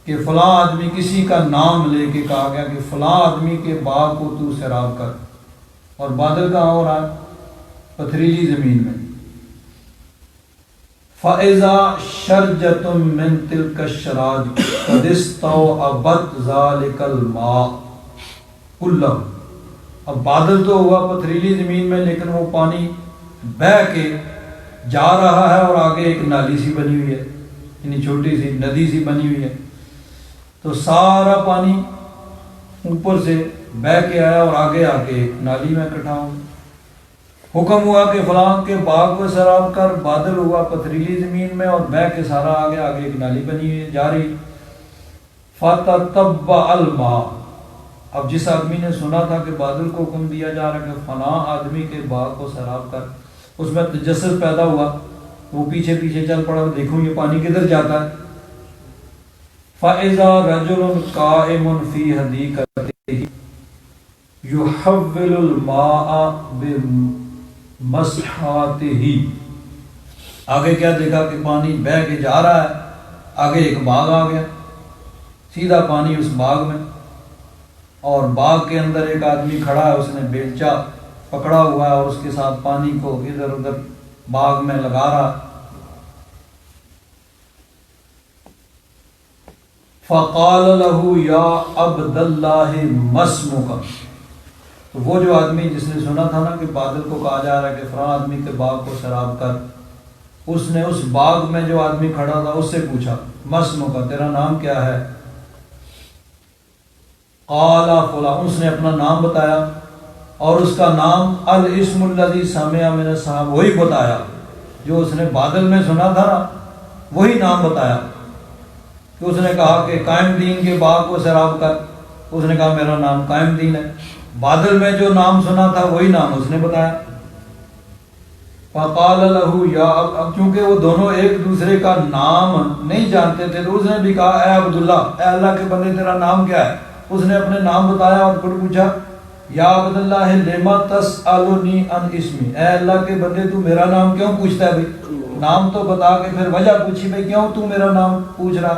کہ فلاں آدمی، کسی کا نام لے کے کہا گیا کہ فلاں آدمی کے باغ کو تو سیراب کر، اور بادل کہاں ہو رہا ہے؟ پتھریلی زمین میں۔ فَإِذَا شَرْجَةٌ مِّن تِلْكَ الشَّرَاجِ قَدِ اسْتَوْعَبَتْ ذَلِكَ الْمَاءُ كُلَّهُ۔ اب بادل تو ہوا پتھریلی زمین میں، لیکن وہ پانی بہہ کے جا رہا ہے، اور آگے ایک نالی سی بنی ہوئی ہے، یعنی چھوٹی سی ندی سی بنی ہوئی ہے، تو سارا پانی اوپر سے بہہ کے آیا اور آگے آ کے ایک نالی میں اکٹھا ہو۔ حکم ہوا کہ فلاں کے باغ کو سیراب کر، بادل ہوا پتھریلی زمین میں اور بہہ کے سارا آگے آگے ایک نالی بنی ہوئی ہے جا رہی۔ فَتَتَبَّعَ الْمَاءَ، اب جس آدمی نے سنا تھا کہ بادل کو حکم دیا جا رہا ہے کہ فلاں آدمی کے باغ کو سیراب کر، اس میں تجسس پیدا ہوا، وہ پیچھے پیچھے چل پڑا، دیکھوں یہ پانی کدھر جاتا ہے۔ فَإِذَا رَجُلٌ قَائِمٌ فِي حَدِيقَتِهِ يُحَوِّلُ الْمَاءَ بِمَسْحَاتِهِ، آگے کیا دیکھا کہ پانی بہہ کے جا رہا ہے، آگے ایک باغ آ گیا، سیدھا پانی اس باغ میں، اور باغ کے اندر ایک آدمی کھڑا ہے، اس نے بیلچہ پکڑا ہوا ہے اور اس کے ساتھ پانی کو ادھر ادھر باغ میں لگا رہا۔ فَقَالَ لَهُ يَا عَبْدَ اللَّهِ مَا اسْمُكَ، تو وہ جو آدمی جس نے سنا تھا نا کہ بادل کو کہا جا رہا ہے کہ فلاں آدمی کے باغ کو سیراب کر، اس نے اس باغ میں جو آدمی کھڑا تھا اس سے پوچھا مَا اسْمُكَ، تیرا نام کیا ہے؟ قال فلاں، اس نے اپنا نام بتایا، اور اس کا نام الاسم الذی سمع من الصحابہ، وہی بتایا جو اس نے بادل میں سنا تھا نا، وہی نام بتایا کہ اس نے کہا کہ قائم دین کے باغ کو سیراب کر، اس نے کہا میرا نام قائم دین ہے، بادل میں جو نام سنا تھا وہی نام اس نے بتایا۔ فقال له یا، اب چونکہ وہ دونوں ایک دوسرے کا نام نہیں جانتے تھے تو اس نے بھی کہا اے عبداللہ، اے اللہ کے بندے تیرا نام کیا ہے؟ اس نے اپنے نام بتایا اور پھر پوچھا یا عبداللہ لما تسألنی عن اسمی، اے اللہ کے بندے تو میرا نام کیوں پوچھتا ہے بھائی؟ نام تو بتا کے پھر وجہ پوچھی بھائی کیوں تو میرا نام پوچھ رہا؟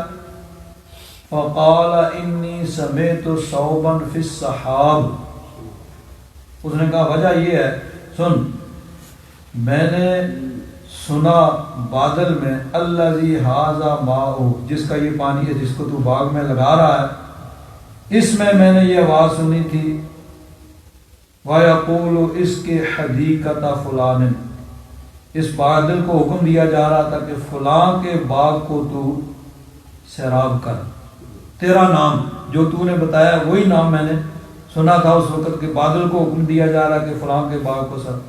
فقال انی سمعت صوبا فی السحاب، اس نے کہا وجہ یہ ہے، سن میں نے سنا بادل میں الذی ھذا ماؤ، جس کا یہ پانی ہے جس کو تو باغ میں لگا رہا ہے، اس میں نے یہ آواز سنی تھی وَيَقُولُ اس کے حدیقۃ فلان، اس بادل کو حکم دیا جا رہا تھا کہ فلاں کے باغ کو تو سیراب کر، تیرا نام جو تو نے بتایا وہی نام میں نے سنا تھا اس وقت کہ بادل کو حکم دیا جا رہا کہ فلاں کے باغ کو سیراب۔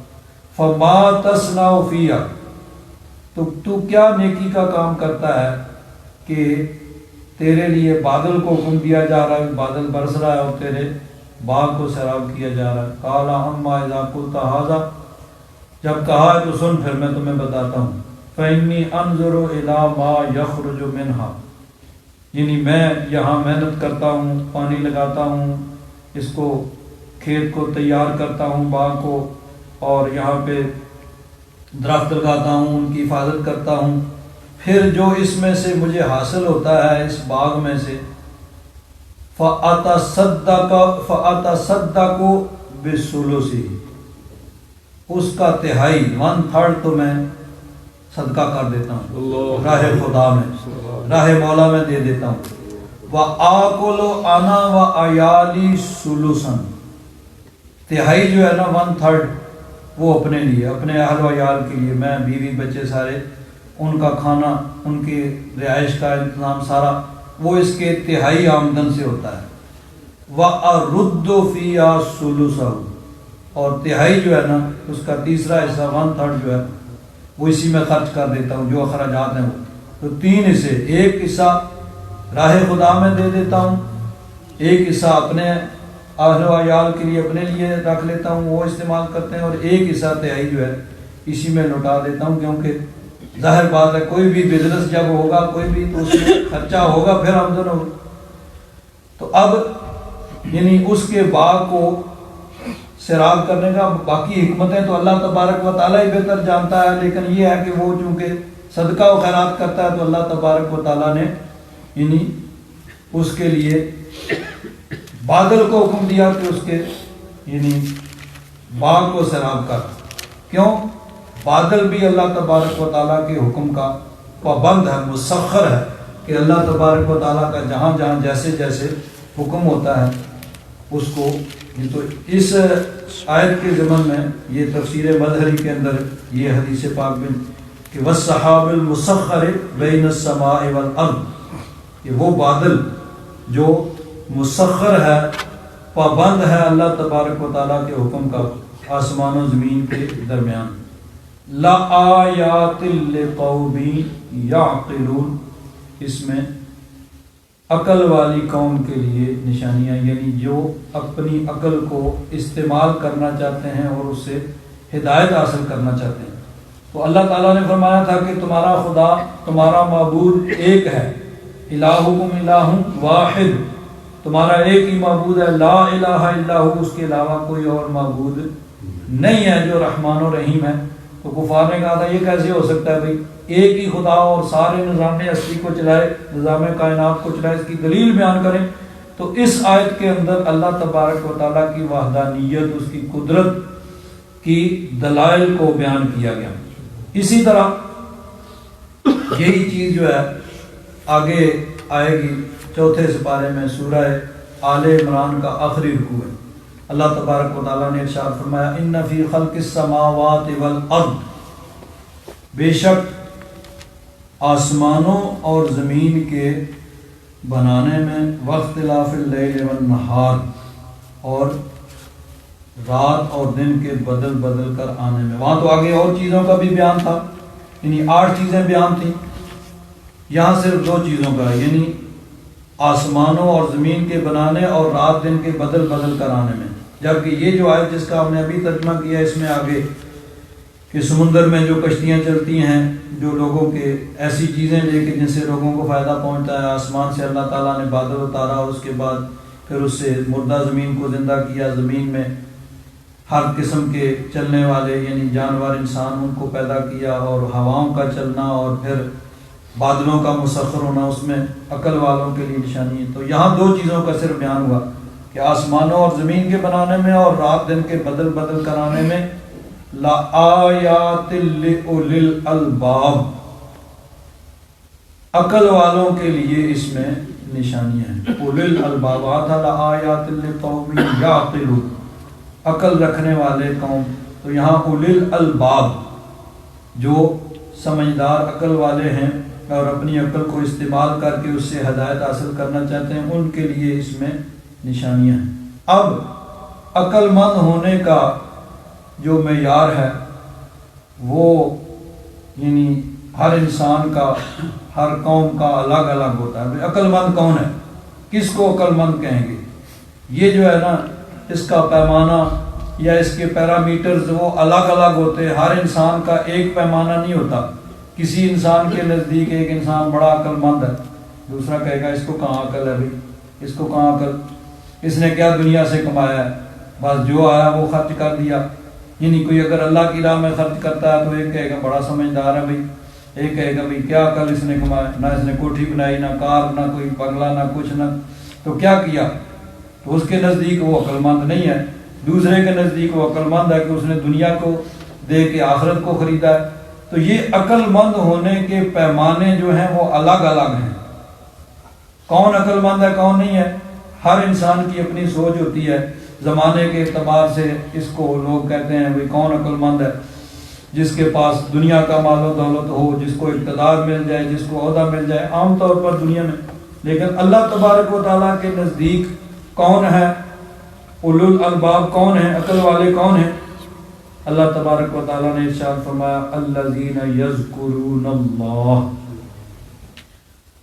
فَمَا تَصْنَعُ فِيهَا، تو کیا نیکی کا کام کرتا ہے کہ تیرے لیے بادل کو حکم دیا جا رہا ہے، بادل برس رہا ہے اور تیرے باغ کو سیراب کیا جا رہا ہے۔ قَالَ أَمَّا إِذَا قُلْتَ هَذَا، جب کہا ہے تو سن پھر میں تمہیں بتاتا ہوں، فَإِنِّي أَنظُرُ إِلَى مَا يَخْرُجُ مِنْهَا، یعنی میں یہاں محنت کرتا ہوں، پانی لگاتا ہوں، اس کو کھیت کو تیار کرتا ہوں، باغ کو، اور یہاں پہ درخت لگاتا ہوں، ان کی حفاظت کرتا ہوں، پھر جو اس میں سے مجھے حاصل ہوتا ہے اس باغ میں سے فَأَتَصَدَّقُ بِالثُّلُثِ، اس کا تہائی 1/3 تو میں صدقہ کر دیتا ہوں، راہ خدا میں، راہ مولا میں دے دیتا ہوں۔ وَآكُلُ أَنَا وَعَيَالِي ثُلُثًا، تہائی جو ہے نا 1/3 وہ اپنے لیے، اپنے اہل و عیال کے لیے، میں بیوی بچے سارے، ان کا کھانا، ان کی رہائش کا انتظام سارا وہ اس کے تہائی آمدن سے ہوتا ہے۔ وَأَرُدُّ فِيهَا ثُلُثَهُ، اور تہائی جو ہے نا اس کا تیسرا حصہ 1/3 جو ہے وہ اسی میں خرچ کر دیتا ہوں، جو اخراجات ہیں وہ، تو 3 حصے، ایک حصہ راہ خدا میں دے دیتا ہوں، ایک حصہ اپنے اہل و عیال کے لیے اپنے لیے رکھ لیتا ہوں، وہ استعمال کرتے ہیں، اور ایک حصہ تہائی جو ہے اسی میں لوٹا دیتا ہوں، کیونکہ ظاہر بات ہے کوئی بھی بزنس جب ہوگا کوئی بھی تو اس میں خرچہ ہوگا پھر آمدن ہوگا۔ تو اب یعنی اس کے باغ کو سیراب کرنے کا باقی حکمتیں تو اللہ تبارک و تعالیٰ ہی بہتر جانتا ہے، لیکن یہ ہے کہ وہ چونکہ صدقہ و خیرات کرتا ہے تو اللہ تبارک و تعالیٰ نے یعنی اس کے لیے بادل کو حکم دیا کہ اس کے یعنی باغ کو سیراب کر. کیوں؟ بادل بھی اللہ تبارک و تعالیٰ کے حکم کا پابند ہے، مسخر ہے، کہ اللہ تبارک و تعالیٰ کا جہاں جہاں جیسے جیسے حکم ہوتا ہے اس کو. یہ تو اس آیت کے ضمن میں یہ تفسیر مظہری کے اندر یہ حدیث پاک میں کہ والسحاب المسخر بین السماء والارض، یہ وہ بادل جو مسخر ہے، پابند ہے اللہ تبارک و تعالیٰ کے حکم کا آسمان و زمین کے درمیان. لآیات لقوم یعقلون، اس میں عقل والی قوم کے لیے نشانیاں، یعنی جو اپنی عقل کو استعمال کرنا چاہتے ہیں اور اس سے ہدایت حاصل کرنا چاہتے ہیں. تو اللہ تعالیٰ نے فرمایا تھا کہ تمہارا خدا، تمہارا معبود ایک ہے، الہکم الہ واحد، تمہارا ایک ہی معبود ہے، لا الہ الا ہو، اس کے علاوہ کوئی اور معبود نہیں ہے جو رحمان و رحیم ہے. تو کفار نے کہا تھا یہ کیسے ہو سکتا ہے بھائی، ایک ہی خدا اور سارے نظام ہستی کو چلائے، نظام کائنات کو چلائے، اس کی دلیل بیان کریں. تو اس آیت کے اندر اللہ تبارک و تعالیٰ کی وحدانیت، اس کی قدرت کی دلائل کو بیان کیا گیا. اسی طرح یہی چیز جو ہے آگے آئے گی 4 سپارے میں، سورہ آل عمران کا آخری رکوع ہے. اللہ تبارک و تعالیٰ نے ارشاد فرمایا ان فی خلق السماوات والارض، بے شک آسمانوں اور زمین کے بنانے میں، واختلاف اللیل والنہار، اور رات اور دن کے بدل بدل کر آنے میں. وہاں تو آگے اور چیزوں کا بھی بیان تھا، یعنی 8 چیزیں بیان تھیں، یہاں صرف 2 چیزوں کا، یعنی آسمانوں اور زمین کے بنانے اور رات دن کے بدل بدل کر آنے میں. جبکہ یہ جو آیت جس کا ہم نے ابھی ترجمہ کیا، اس میں آگے کہ سمندر میں جو کشتیاں چلتی ہیں، جو لوگوں کے ایسی چیزیں لے کے جن سے لوگوں کو فائدہ پہنچتا ہے، آسمان سے اللہ تعالیٰ نے بادل اتارا اور اس کے بعد پھر اس سے مردہ زمین کو زندہ کیا، زمین میں ہر قسم کے چلنے والے یعنی جانور، انسان، ان کو پیدا کیا، اور ہواؤں کا چلنا اور پھر بادلوں کا مسخر ہونا، اس میں عقل والوں کے لیے نشانی ہے. تو یہاں 2 چیزوں کا صرف بیان ہوا کہ آسمانوں اور زمین کے بنانے میں اور رات دن کے بدل بدل کرانے میں لآیات لأولی الالباب، عقل والوں کے لیے اس میں نشانیاں ہیں. اولی الالباب آتا لآیات لقوم یعقلون، عقل رکھنے والے قوم. تو یہاں اولی الالباب جو سمجھدار عقل والے ہیں اور اپنی عقل کو استعمال کر کے اس سے ہدایت حاصل کرنا چاہتے ہیں، ان کے لیے اس میں نشانیاں ہیں. اب عقل مند ہونے کا جو معیار ہے وہ یعنی ہر انسان کا، ہر قوم کا الگ الگ ہوتا ہے. عقل مند کون ہے، کس کو عقل مند کہیں گے؟ یہ جو ہے نا، اس کا پیمانہ یا اس کے پیرامیٹرز وہ الگ الگ ہوتے ہیں. ہر انسان کا ایک پیمانہ نہیں ہوتا. کسی انسان کے نزدیک ایک انسان بڑا عقل مند ہے، دوسرا کہے گا اس کو کہاں عقل ہے بھائی، اس کو کہاں عقل، اس نے کیا دنیا سے کمایا ہے، بس جو آیا وہ خرچ کر دیا. یعنی کوئی اگر اللہ کی راہ میں خرچ کرتا ہے تو ایک کہے گا بڑا سمجھدار ہے بھائی، ایک کہے گا بھائی کیا عقل اس نے کمایا، نہ اس نے کوٹھی بنائی، نہ کار، نہ کوئی بنگلہ، نہ کچھ، نہ تو کیا کیا. تو اس کے نزدیک وہ عقل مند نہیں ہے. دوسرے کے نزدیک وہ عقل مند ہے کہ اس نے دنیا کو دے کے آخرت کو خریدا ہے. تو یہ عقل مند ہونے کے پیمانے جو ہیں وہ الگ الگ ہیں. کون عقل مند ہے کون نہیں ہے، ہر انسان کی اپنی سوچ ہوتی ہے. زمانے کے اعتبار سے اس کو لوگ کہتے ہیں بھئی کون عقل مند ہے، جس کے پاس دنیا کا مال و دولت ہو، جس کو اقتدار مل جائے، جس کو عہدہ مل جائے، عام طور پر دنیا میں. لیکن اللہ تبارک و تعالیٰ کے نزدیک کون ہے، اولو الالباب کون ہیں، عقل والے کون ہیں؟ اللہ تبارک و تعالیٰ نے ارشاد فرمایا الذین یذکرون اللہ،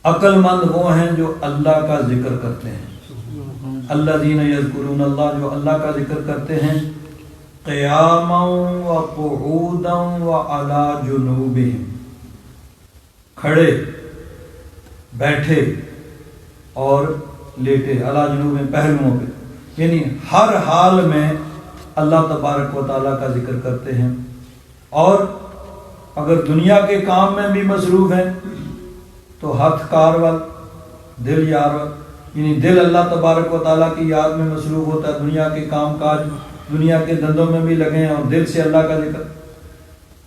عقل مند وہ ہیں جو اللہ کا ذکر کرتے ہیں. الذین یذکرون اللہ، جو اللہ کا ذکر کرتے ہیں، قیاما وقعودا وعلی جنوبہم، کھڑے، بیٹھے اور لیٹے، علی جنوبہم، پہلوؤں پہ، یعنی ہر حال میں اللہ تبارک و تعالیٰ کا ذکر کرتے ہیں. اور اگر دنیا کے کام میں بھی مصروف ہیں تو ہاتھ کار وال، دل یار وال، یعنی دل اللہ تبارک و تعالیٰ کی یاد میں مصروف ہوتا ہے، دنیا کے کام کاج دنیا کے دندوں میں بھی لگے ہیں اور دل سے اللہ کا ذکر،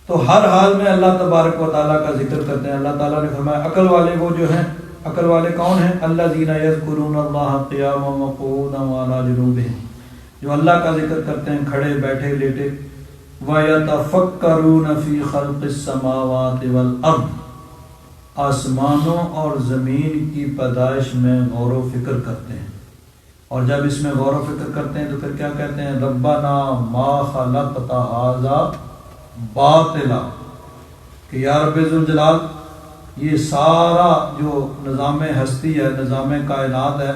تو ہر حال میں اللہ تبارک و تعالیٰ کا ذکر کرتے ہیں۔ اللہ تعالیٰ نے فرمایا عقل والے وہ جو ہیں، عقل والے کون ہیں؟ الذین یذکرون اللہ قیاما وقعودا وعلی جنوبہم، جو اللہ کا ذکر کرتے ہیں کھڑے بیٹھے لیٹے۔ وَيَتَفَكَّرُونَ فِي خَلْقِ السَّمَاوَاتِ وَالْأَرْضِ، آسمانوں اور زمین کی پیدائش میں غور و فکر کرتے ہیں، اور جب اس میں غور و فکر کرتے ہیں تو پھر کیا کہتے ہیں؟ ربنا ما خلقت ھذا باطلا، کہ یا رب ذوالجلال یہ سارا جو نظام ہستی ہے، نظام کائنات ہے،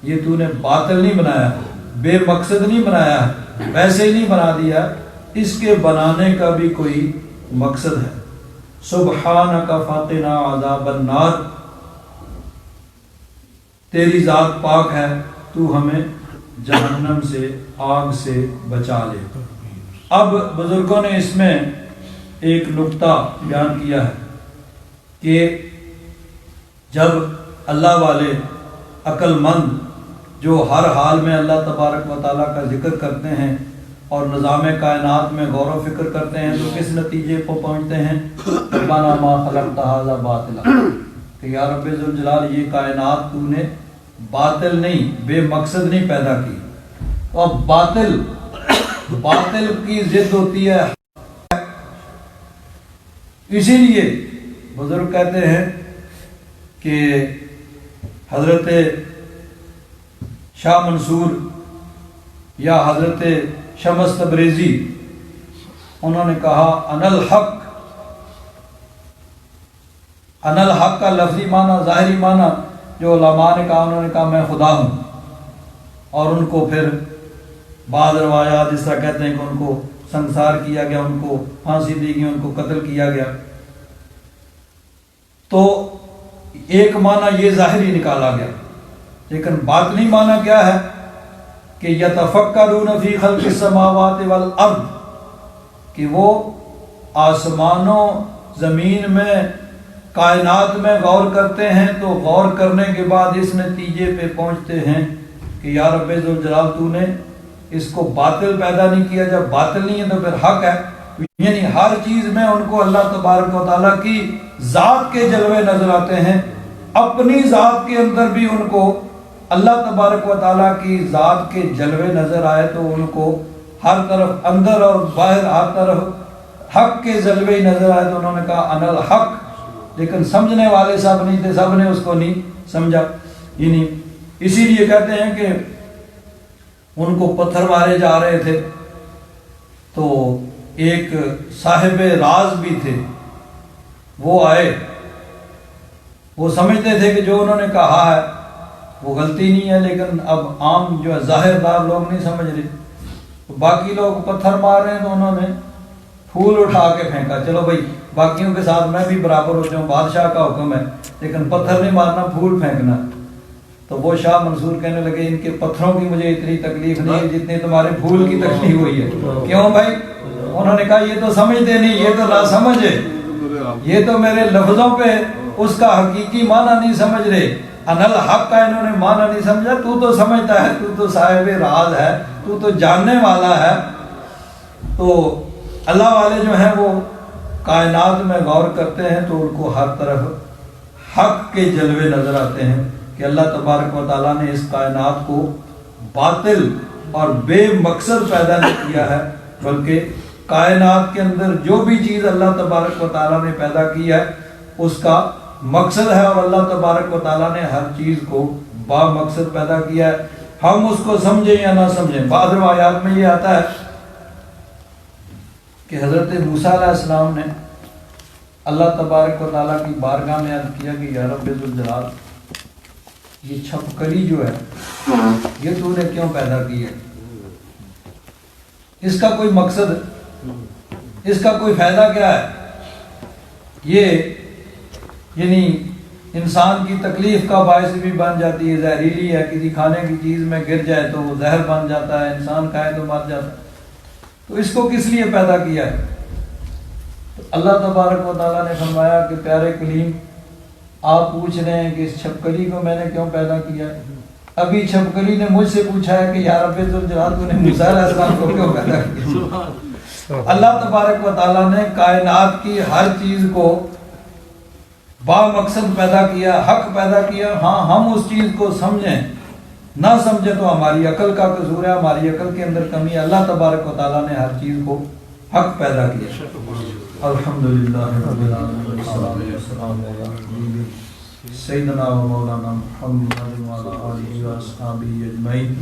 یہ تو نے باطل نہیں بنایا، بے مقصد نہیں بنایا ہے، ویسے ہی نہیں بنا دیا، اس کے بنانے کا بھی کوئی مقصد ہے۔ سبحانک فقنا عذاب النار، تیری ذات پاک ہے، تو ہمیں جہنم سے، آگ سے بچا لے۔ اب بزرگوں نے اس میں ایک نقطہ بیان کیا ہے کہ جب اللہ والے عقل مند جو ہر حال میں اللہ تبارک و تعالیٰ کا ذکر کرتے ہیں اور نظام کائنات میں غور و فکر کرتے ہیں تو کس نتیجے کو پہنچتے ہیں؟ ربنا ما خلقت ھذا باطلا، کہ یا رب ذوالجلال یہ کائنات تو نے باطل نہیں، بے مقصد نہیں پیدا کی۔ اور باطل کی ضد ہوتی ہے، اسی لیے بزرگ کہتے ہیں کہ حضرت شاہ منصور یا حضرت شمس تبریزی انہوں نے کہا ان الحق کا لفظی معنی، ظاہری معنی جو علماء نے کہا، انہوں نے کہا میں خدا ہوں، اور ان کو پھر بعض روایات اس طرح کہتے ہیں کہ ان کو سنسار کیا گیا، ان کو پھانسی دی گئی، ان کو قتل کیا گیا۔ تو ایک معنی یہ ظاہری نکالا گیا، لیکن باطنی معنی کیا ہے کہ یتفکرون فی خلق السماوات والارض، کہ وہ آسمانوں زمین میں کائنات میں غور کرتے ہیں، تو غور کرنے کے بعد اس نتیجے پہ پہنچتے ہیں کہ یا رب ذوالجلال تو نے اس کو باطل پیدا نہیں کیا، جب باطل نہیں ہے تو پھر حق ہے۔ یعنی ہر چیز میں ان کو اللہ تبارک و تعالیٰ کی ذات کے جلوے نظر آتے ہیں، اپنی ذات کے اندر بھی ان کو اللہ تبارک و تعالیٰ کی ذات کے جلوے نظر آئے تو ان کو ہر طرف اندر اور باہر ہر طرف حق کے جلوے ہی نظر آئے، تو انہوں نے کہا ان الحق، لیکن سمجھنے والے سب نہیں تھے، سب نے اس کو نہیں سمجھا۔ یعنی اسی لیے کہتے ہیں کہ ان کو پتھر مارے جا رہے تھے، تو ایک صاحب راز بھی تھے، وہ آئے، وہ سمجھتے تھے کہ جو انہوں نے کہا ہے وہ غلطی نہیں ہے، لیکن اب عام جو ہے ظاہر دار لوگ نہیں سمجھ رہے، تو باقی لوگ پتھر مار رہے ہیں تو انہوں نے پھول اٹھا کے پھینکا، چلو بھائی باقیوں کے ساتھ میں بھی برابر ہو جاؤں، بادشاہ کا حکم ہے، لیکن پتھر نہیں مارنا، پھول پھینکنا۔ تو وہ شاہ منصور کہنے لگے ان کے پتھروں کی مجھے اتنی تکلیف نہیں ہے جتنی تمہارے پھول کی تکلیف ہوئی ہے۔ کیوں بھائی؟ انہوں نے کہا یہ تو سمجھتے نہیں، یہ تو نہ سمجھے، یہ تو میرے لفظوں پہ اس کا حقیقی معنی نہیں سمجھ رہے، ان الحق کا انہوں نے معنی نہیں سمجھا۔ تو سمجھتا ہے، تو صاحب راز ہے، تو جاننے والا ہے۔ تو اللہ والے جو ہیں وہ کائنات میں غور کرتے ہیں تو ان کو ہر طرف حق کے جلوے نظر آتے ہیں کہ اللہ تبارک و تعالیٰ نے اس کائنات کو باطل اور بے مقصد پیدا نہیں کیا ہے، بلکہ کائنات کے اندر جو بھی چیز اللہ تبارک و تعالیٰ نے پیدا کی ہے اس کا مقصد ہے، اور اللہ تبارک و تعالیٰ نے ہر چیز کو با مقصد پیدا کیا ہے، ہم اس کو سمجھیں یا نہ سمجھیں۔ بعض روایات میں یہ آتا ہے کہ حضرت موسیٰ علیہ السلام نے اللہ تبارک و تعالیٰ کی بارگاہ میں عرض کیا کہ یا رب ذوالجلال یہ چھپکلی جو ہے یہ تو نے کیوں پیدا کی ہے، اس کا کوئی مقصد، اس کا کوئی فائدہ کیا ہے؟ یہ یعنی انسان کی تکلیف کا باعث بھی بن جاتی ہے، زہریلی ہے، کسی کھانے کی چیز میں گر جائے تو وہ زہر بن جاتا ہے، انسان کھائے تو مر جاتا ہے، تو اس کو کس لیے پیدا کیا ہے؟ تو اللہ تبارک و تعالیٰ نے فرمایا کہ پیارے کلیم آپ پوچھ رہے ہیں کہ اس چھپکلی کو میں نے کیوں پیدا کیا ہے، ابھی چھپکلی نے مجھ سے پوچھا ہے کہ یا رب ذوالجلال تو نے موسیٰ علیہ السلام کو کیوں پیدا کیا؟ اللہ تبارک و تعالیٰ نے کائنات کی ہر چیز کو با مقصد پیدا کیا، حق پیدا کیا. ہاں ہم اس چیز کو سمجھیں، نہ سمجھیں تو ہماری عقل کا قصور ہے، ہماری عقل کے اندر کمی ہے. اللہ تبارک و تعالیٰ نے ہر چیز کو حق پیدا کیا. الحمدللہ رب العالمین والصلاۃ والسلام علی سیدنا و مولانا محمد وعلی آلہ واصحابہ اجمعین.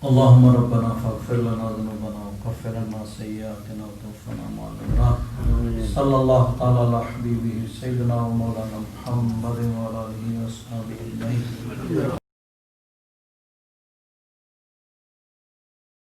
اللہم ربنا فاغفر لنا ذنوبنا وکفر عنا سیئاتنا وتوفنا مع الابرار. صلی اللہ تعالی علی حبیبہ سیدنا و مولانا محمد وعلی آلہ واصحابہ اجمعین.